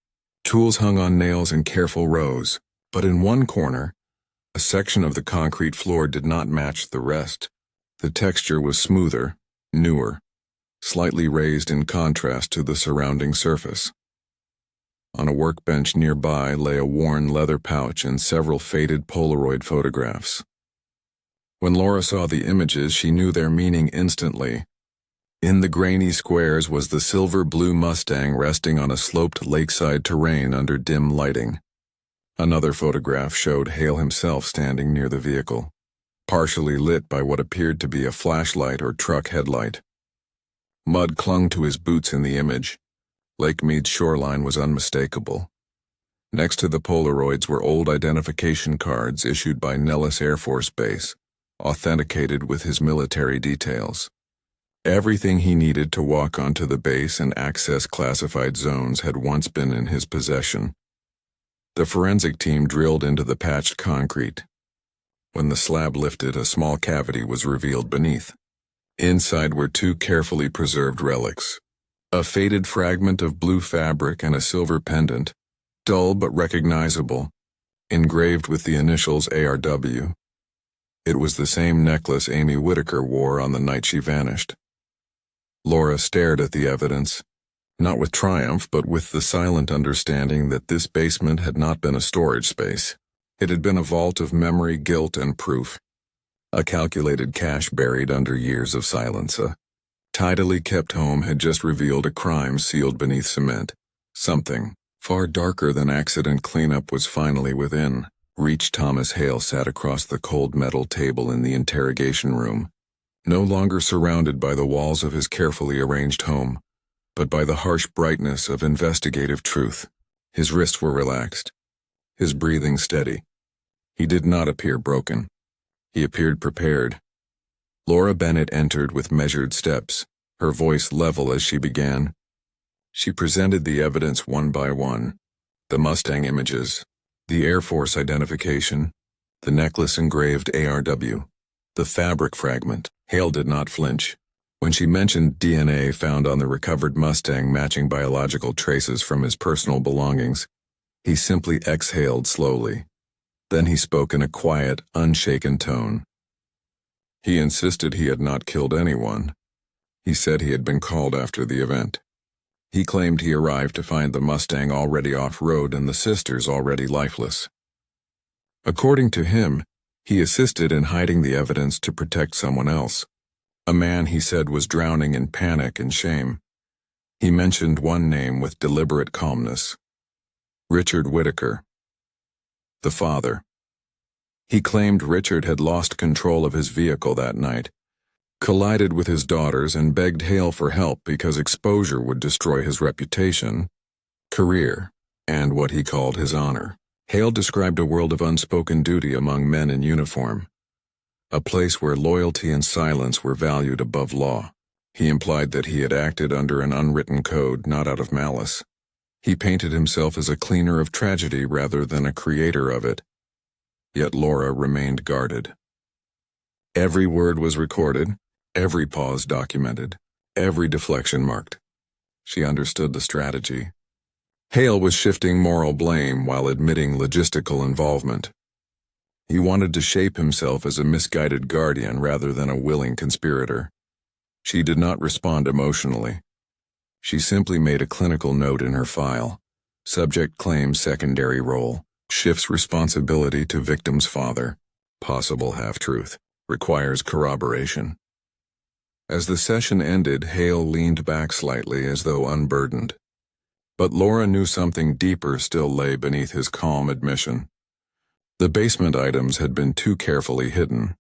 Tools hung on nails in careful rows, but in one corner, a section of the concrete floor did not match the rest. The texture was smoother, newer, slightly raised in contrast to the surrounding surface. On a workbench nearby lay a worn leather pouch and several faded Polaroid photographs. When Laura saw the images, she knew their meaning instantly. In the grainy squares was the silver-blue Mustang resting on a sloped lakeside terrain under dim lighting. Another photograph showed Hale himself standing near the vehicle, partially lit by what appeared to be a flashlight or truck headlight. Mud clung to his boots in the image. Lake Mead's shoreline was unmistakable. Next to the Polaroids were old identification cards issued by Nellis Air Force Base, authenticated with his military details. Everything he needed to walk onto the base and access classified zones had once been in his possession. The forensic team drilled into the patched concrete. When the slab lifted, a small cavity was revealed beneath. Inside were two carefully preserved relics: a faded fragment of blue fabric and a silver pendant, dull but recognizable, engraved with the initials ARW. It was the same necklace Amy Whitaker wore on the night she vanished. Laura stared at the evidence, not with triumph but with the silent understanding that this basement had not been a storage space. It had been a vault of memory, guilt, and proof. A calculated cache buried under years of silence. A tidily kept home had just revealed a crime sealed beneath cement. Something far darker than accident cleanup was finally within. Reach Thomas Hale sat across the cold metal table in the interrogation room, no longer surrounded by the walls of his carefully arranged home, but by the harsh brightness of investigative truth. His wrists were relaxed, his breathing steady. He did not appear broken. He appeared prepared. Laura Bennett entered with measured steps, her voice level as she began. She presented the evidence one by one: the Mustang images, the Air Force identification, the necklace engraved ARW, the fabric fragment. Hale did not flinch. When she mentioned DNA found on the recovered Mustang matching biological traces from his personal belongings, he simply exhaled slowly. Then he spoke in a quiet, unshaken tone. He insisted he had not killed anyone. He said he had been called after the event. He claimed he arrived to find the Mustang already off-road and the sisters already lifeless. According to him, he assisted in hiding the evidence to protect someone else. A man he said was drowning in panic and shame. He mentioned one name with deliberate calmness: Richard Whitaker, the father. He claimed Richard had lost control of his vehicle that night, collided with his daughters, and begged Hale for help because exposure would destroy his reputation, career, and what he called his honor. Hale described a world of unspoken duty among men in uniform, a place where loyalty and silence were valued above law. He implied that he had acted under an unwritten code, not out of malice. He painted himself as a cleaner of tragedy rather than a creator of it. Yet Laura remained guarded. Every word was recorded, every pause documented, every deflection marked. She understood the strategy. Hale was shifting moral blame while admitting logistical involvement. He wanted to shape himself as a misguided guardian rather than a willing conspirator. She did not respond emotionally. She simply made a clinical note in her file: subject claims secondary role, shifts responsibility to victim's father, possible half-truth, requires corroboration. As the session ended, Hale leaned back slightly as though unburdened. But Laura knew something deeper still lay beneath his calm admission. The basement items had been too carefully hidden,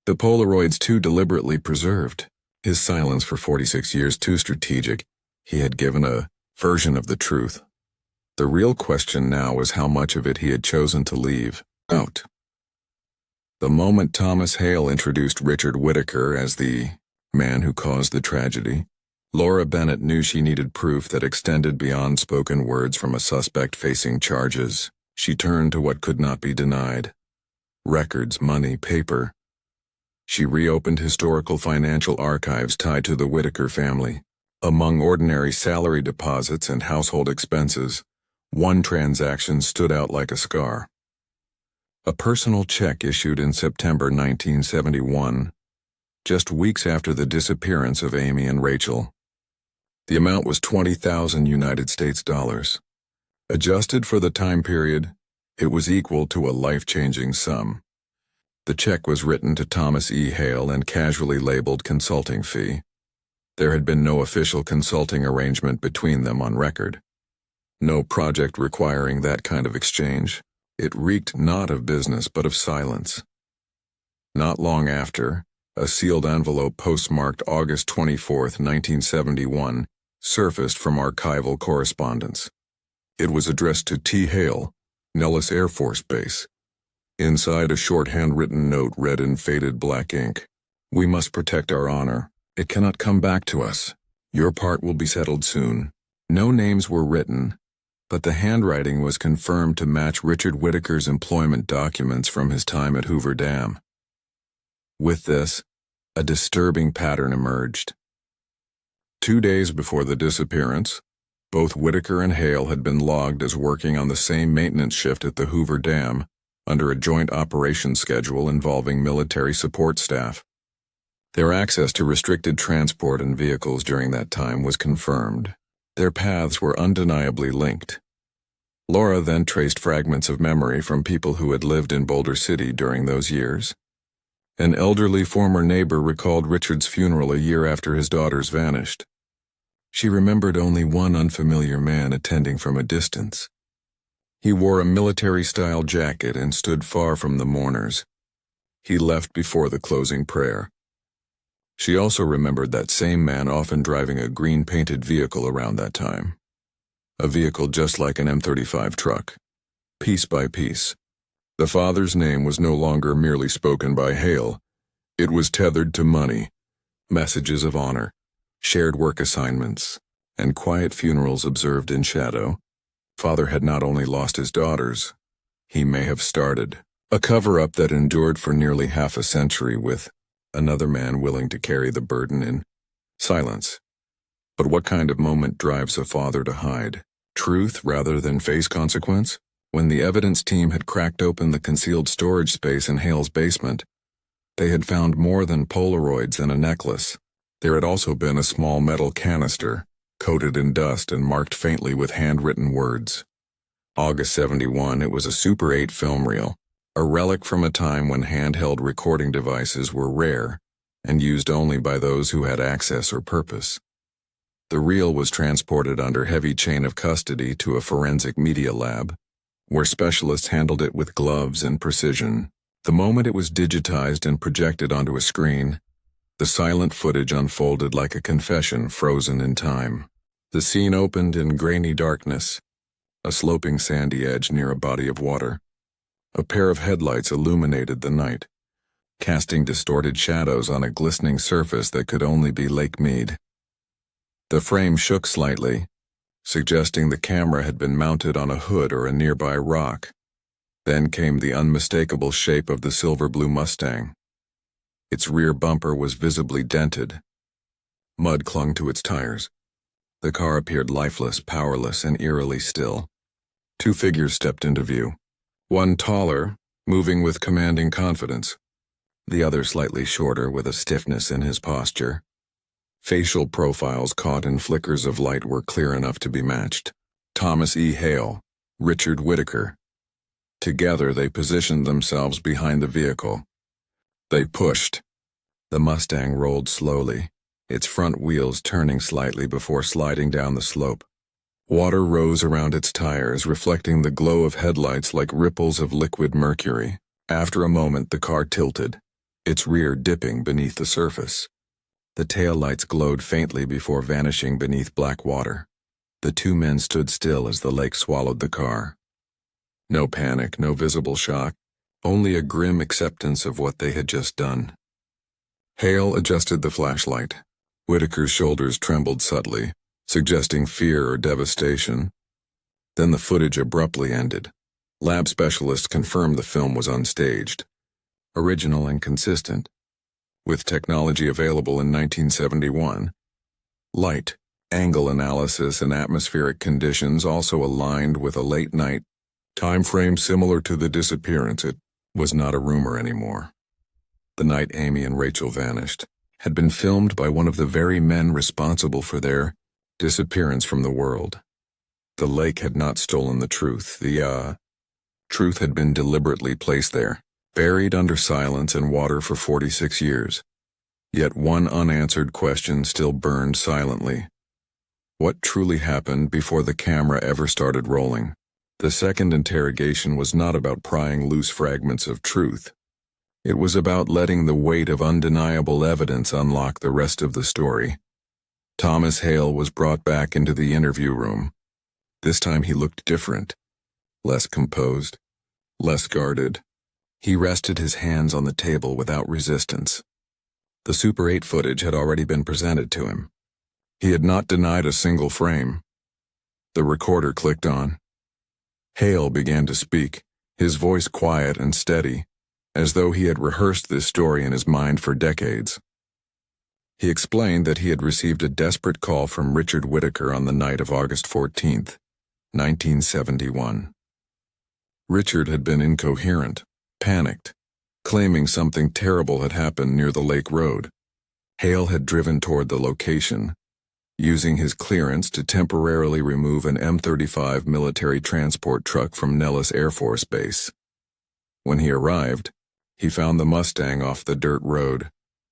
the Polaroids too deliberately preserved, his silence for 46 years too strategic. He had given a version of the truth. The real question now was how much of it he had chosen to leave. Out. The moment Thomas Hale introduced Richard Whitaker as the man who caused the tragedy, Laura Bennett knew she needed proof that extended beyond spoken words from a suspect facing charges. She turned to what could not be denied. Records, money, paper. She reopened historical financial archives tied to the Whitaker family. Among ordinary salary deposits and household expenses, one transaction stood out like a scar. A personal check issued in September 1971, just weeks after the disappearance of Amy and Rachel. The amount was 20,000 United States dollars. Adjusted for the time period, it was equal to a life-changing sum. The check was written to Thomas E. Hale and casually labeled consulting fee. There had been no official consulting arrangement between them on record. No project requiring that kind of exchange. It reeked not of business but of silence. Not long after, a sealed envelope postmarked August 24, 1971, surfaced from archival correspondence. It was addressed to T. Hale, Nellis Air Force Base. Inside, a shorthand-written note read in faded black ink, "We must protect our honor. It cannot come back to us. Your part will be settled soon." No names were written, but the handwriting was confirmed to match Richard Whitaker's employment documents from his time at Hoover Dam. With this, a disturbing pattern emerged. 2 days before the disappearance, both Whitaker and Hale had been logged as working on the same maintenance shift at the Hoover Dam, under a joint operations schedule involving military support staff. Their access to restricted transport and vehicles during that time was confirmed. Their paths were undeniably linked. Laura then traced fragments of memory from people who had lived in Boulder City during those years. An elderly former neighbor recalled Richard's funeral a year after his daughters vanished. She remembered only one unfamiliar man attending from a distance. He wore a military-style jacket and stood far from the mourners. He left before the closing prayer. She also remembered that same man often driving a green-painted vehicle around that time. A vehicle just like an M35 truck. Piece by piece. The father's name was no longer merely spoken by Hale. It was tethered to money, messages of honor, shared work assignments, and quiet funerals observed in shadow. Father had not only lost his daughters, he may have started a cover-up that endured for nearly half a century with another man willing to carry the burden in silence. But what kind of moment drives a father to hide truth rather than face consequence? When the evidence team had cracked open the concealed storage space in Hale's basement, they had found more than Polaroids and a necklace. There had also been a small metal canister, coated in dust and marked faintly with handwritten words. August 71, it was a Super 8 film reel, a relic from a time when handheld recording devices were rare and used only by those who had access or purpose. The reel was transported under heavy chain of custody to a forensic media lab, where specialists handled it with gloves and precision. The moment it was digitized and projected onto a screen, the silent footage unfolded like a confession frozen in time. The scene opened in grainy darkness, a sloping sandy edge near a body of water. A pair of headlights illuminated the night, casting distorted shadows on a glistening surface that could only be Lake Mead. The frame shook slightly, suggesting the camera had been mounted on a hood or a nearby rock. Then came the unmistakable shape of the silver-blue Mustang. Its rear bumper was visibly dented. Mud clung to its tires. The car appeared lifeless, powerless, and eerily still. Two figures stepped into view. One taller, moving with commanding confidence. The other slightly shorter, with a stiffness in his posture. Facial profiles caught in flickers of light were clear enough to be matched. Thomas E. Hale, Richard Whitaker. Together they positioned themselves behind the vehicle. They pushed. The Mustang rolled slowly, its front wheels turning slightly before sliding down the slope. Water rose around its tires, reflecting the glow of headlights like ripples of liquid mercury. After a moment, the car tilted, its rear dipping beneath the surface. The taillights glowed faintly before vanishing beneath black water. The two men stood still as the lake swallowed the car. No panic, no visible shock, only a grim acceptance of what they had just done. Hale adjusted the flashlight. Whitaker's shoulders trembled subtly, suggesting fear or devastation. Then the footage abruptly ended. Lab specialists confirmed the film was unstaged, original and consistent with technology available in 1971. Light, angle analysis, and atmospheric conditions also aligned with a late-night time frame similar to the disappearance. It was not a rumor anymore. The night Amy and Rachel vanished had been filmed by one of the very men responsible for their disappearance from the world. The lake had not stolen the truth. The truth had been deliberately placed there, buried under silence and water for 46 years. Yet one unanswered question still burned silently. What truly happened before the camera ever started rolling? The second interrogation was not about prying loose fragments of truth. It was about letting the weight of undeniable evidence unlock the rest of the story. Thomas Hale was brought back into the interview room. This time he looked different, less composed, less guarded. He rested his hands on the table without resistance. The Super 8 footage had already been presented to him. He had not denied a single frame. The recorder clicked on. Hale began to speak, his voice quiet and steady, as though he had rehearsed this story in his mind for decades. He explained that he had received a desperate call from Richard Whitaker on the night of August 14th, 1971. Richard had been incoherent, panicked, claiming something terrible had happened near the lake road. Hale had driven toward the location, using his clearance to temporarily remove an M35 military transport truck from Nellis Air Force Base. When he arrived, he found the Mustang off the dirt road,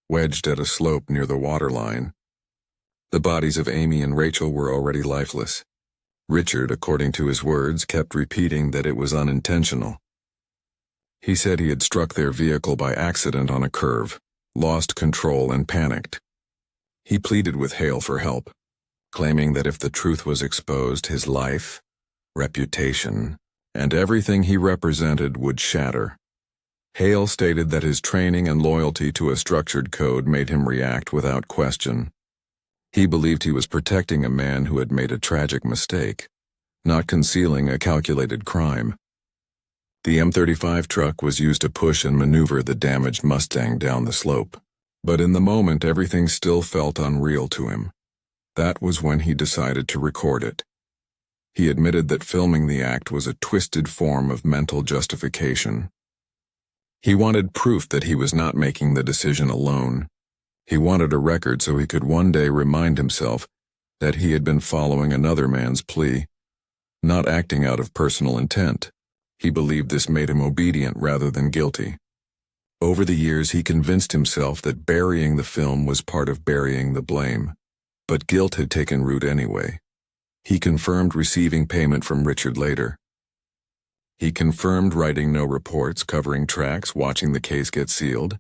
wedged at a slope near the waterline. The bodies of Amy and Rachel were already lifeless. Richard, according to his words, kept repeating that it was unintentional. He said he had struck their vehicle by accident on a curve, lost control, and panicked. He pleaded with Hale for help, claiming that if the truth was exposed, his life, reputation, and everything he represented would shatter. Hale stated that his training and loyalty to a structured code made him react without question. He believed he was protecting a man who had made a tragic mistake, not concealing a calculated crime. The M35 truck was used to push and maneuver the damaged Mustang down the slope, but in the moment everything still felt unreal to him. That was when he decided to record it. He admitted that filming the act was a twisted form of mental justification. He wanted proof that he was not making the decision alone. He wanted a record so he could one day remind himself that he had been following another man's plea, not acting out of personal intent. He believed this made him obedient rather than guilty. Over the years, he convinced himself that burying the film was part of burying the blame. But guilt had taken root anyway. He confirmed receiving payment from Richard later. He confirmed writing no reports, covering tracks, watching the case get sealed,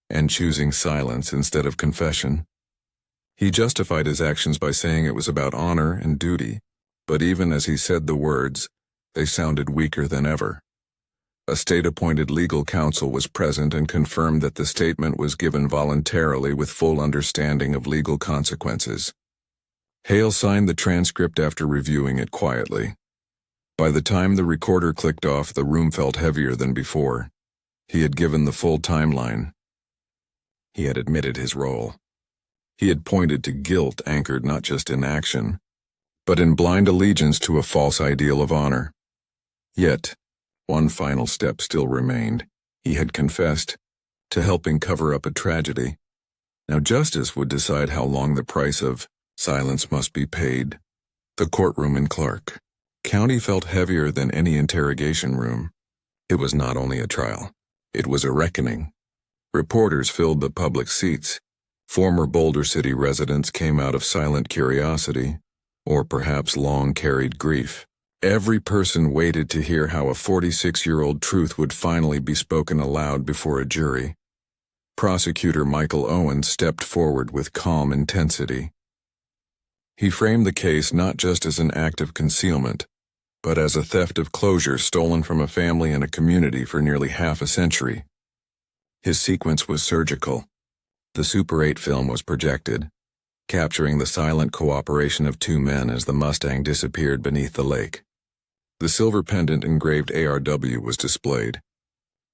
and choosing silence instead of confession. He justified his actions by saying it was about honor and duty, but even as he said the words, they sounded weaker than ever. A state-appointed legal counsel was present and confirmed that the statement was given voluntarily with full understanding of legal consequences. Hale signed the transcript after reviewing it quietly. By the time the recorder clicked off, the room felt heavier than before. He had given the full timeline. He had admitted his role. He had pointed to guilt anchored not just in action, but in blind allegiance to a false ideal of honor. Yet, one final step still remained. He had confessed to helping cover up a tragedy. Now justice would decide how long the price of silence must be paid. The courtroom in Clark County felt heavier than any interrogation room. It was not only a trial, it was a reckoning. Reporters filled the public seats. Former Boulder City residents came out of silent curiosity, or perhaps long-carried grief. Every person waited to hear how a 46-year-old truth would finally be spoken aloud before a jury. Prosecutor Michael Owens stepped forward with calm intensity. He framed the case not just as an act of concealment, but as a theft of closure stolen from a family and a community for nearly half a century. His sequence was surgical. The Super 8 film was projected, capturing the silent cooperation of two men as the Mustang disappeared beneath the lake. The silver pendant engraved ARW was displayed.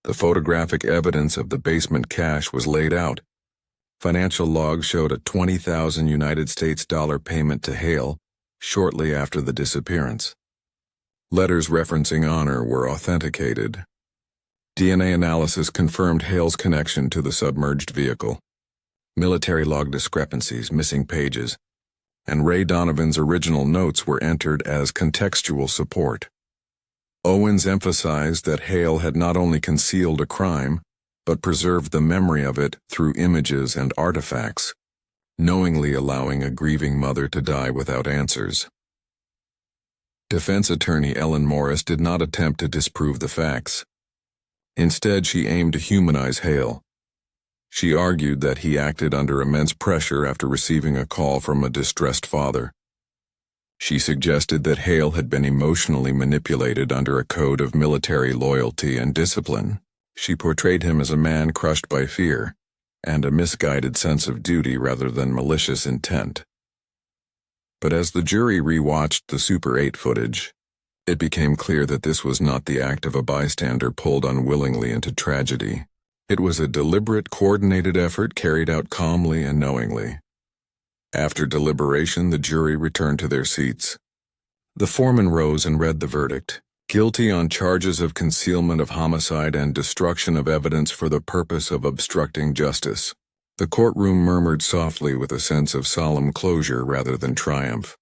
The photographic evidence of the basement cache was laid out. Financial logs showed a $20,000 United States dollar payment to Hale shortly after the disappearance. Letters referencing Honor were authenticated. DNA analysis confirmed Hale's connection to the submerged vehicle. Military log discrepancies, missing pages, and Ray Donovan's original notes were entered as contextual support. Owens emphasized that Hale had not only concealed a crime, but preserved the memory of it through images and artifacts, knowingly allowing a grieving mother to die without answers. Defense attorney Ellen Morris did not attempt to disprove the facts. Instead, she aimed to humanize Hale. She argued that he acted under immense pressure after receiving a call from a distressed father. She suggested that Hale had been emotionally manipulated under a code of military loyalty and discipline. She portrayed him as a man crushed by fear and a misguided sense of duty rather than malicious intent. But as the jury rewatched the Super 8 footage, it became clear that this was not the act of a bystander pulled unwillingly into tragedy. It was a deliberate, coordinated effort carried out calmly and knowingly. After deliberation, the jury returned to their seats. The foreman rose and read the verdict. Guilty on charges of concealment of homicide and destruction of evidence for the purpose of obstructing justice. The courtroom murmured softly with a sense of solemn closure rather than triumph.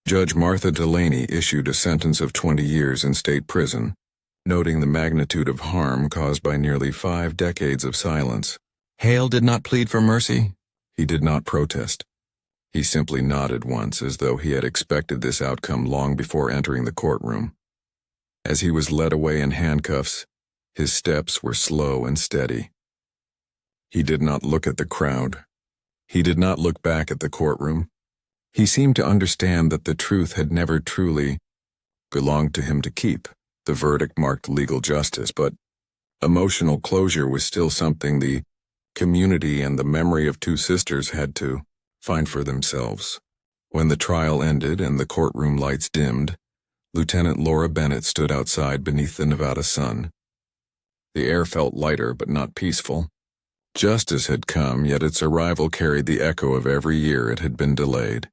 Judge Martha Delaney issued a sentence of 20 years in state prison, noting the magnitude of harm caused by nearly 5 decades of silence. Hale did not plead for mercy. He did not protest. He simply nodded once as though he had expected this outcome long before entering the courtroom. As he was led away in handcuffs, his steps were slow and steady. He did not look at the crowd. He did not look back at the courtroom. He seemed to understand that the truth had never truly belonged to him to keep. The verdict marked legal justice, but emotional closure was still something the community and the memory of two sisters had to find for themselves. When the trial ended and the courtroom lights dimmed, Lieutenant Laura Bennett stood outside beneath the Nevada sun. The air felt lighter but not peaceful. Justice had come, yet its arrival carried the echo of every year it had been delayed.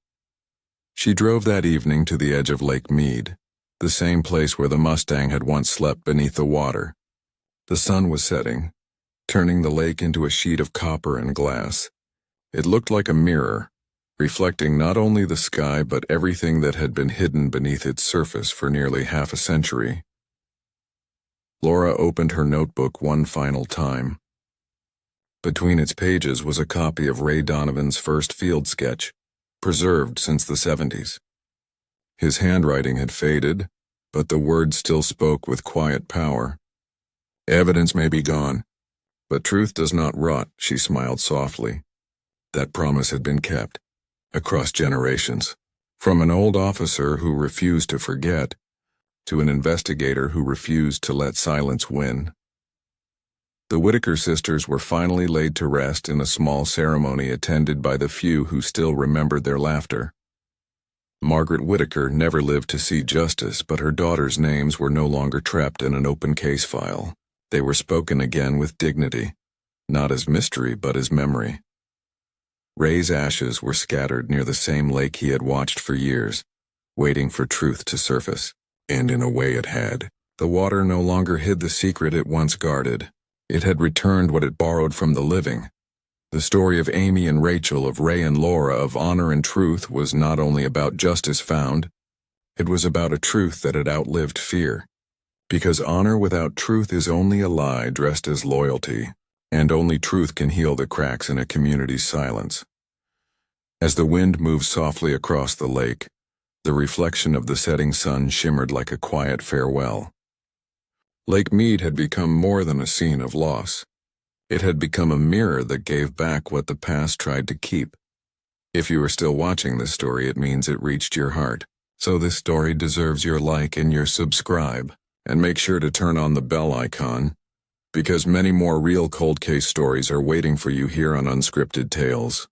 She drove that evening to the edge of Lake Mead, the same place where the Mustang had once slept beneath the water. The sun was setting, turning the lake into a sheet of copper and glass. It looked like a mirror, reflecting not only the sky but everything that had been hidden beneath its surface for nearly half a century. Laura opened her notebook one final time. Between its pages was a copy of Ray Donovan's first field sketch, preserved since the 70s. His handwriting had faded, but the words still spoke with quiet power. Evidence may be gone, but truth does not rot, she smiled softly. That promise had been kept, across generations, from an old officer who refused to forget, to an investigator who refused to let silence win. The Whitaker sisters were finally laid to rest in a small ceremony attended by the few who still remembered their laughter. Margaret Whitaker never lived to see justice, but her daughters' names were no longer trapped in an open case file. They were spoken again with dignity, not as mystery but as memory. Ray's ashes were scattered near the same lake he had watched for years, waiting for truth to surface. And in a way it had. The water no longer hid the secret it once guarded. It had returned what it borrowed from the living. The story of Amy and Rachel, of Ray and Laura, of honor and truth was not only about justice found, it was about a truth that had outlived fear. Because honor without truth is only a lie dressed as loyalty, and only truth can heal the cracks in a community's silence. As the wind moved softly across the lake, the reflection of the setting sun shimmered like a quiet farewell. Lake Mead had become more than a scene of loss. It had become a mirror that gave back what the past tried to keep. If you are still watching this story, it means it reached your heart. So this story deserves your like and your subscribe, and make sure to turn on the bell icon, because many more real cold case stories are waiting for you here on Unscripted Tales.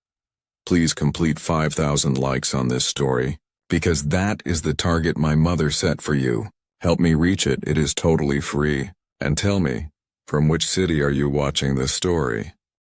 Please complete 5,000 likes on this story, because that is the target my mother set for you. Help me reach it, it is totally free. And tell me, from which city are you watching this story?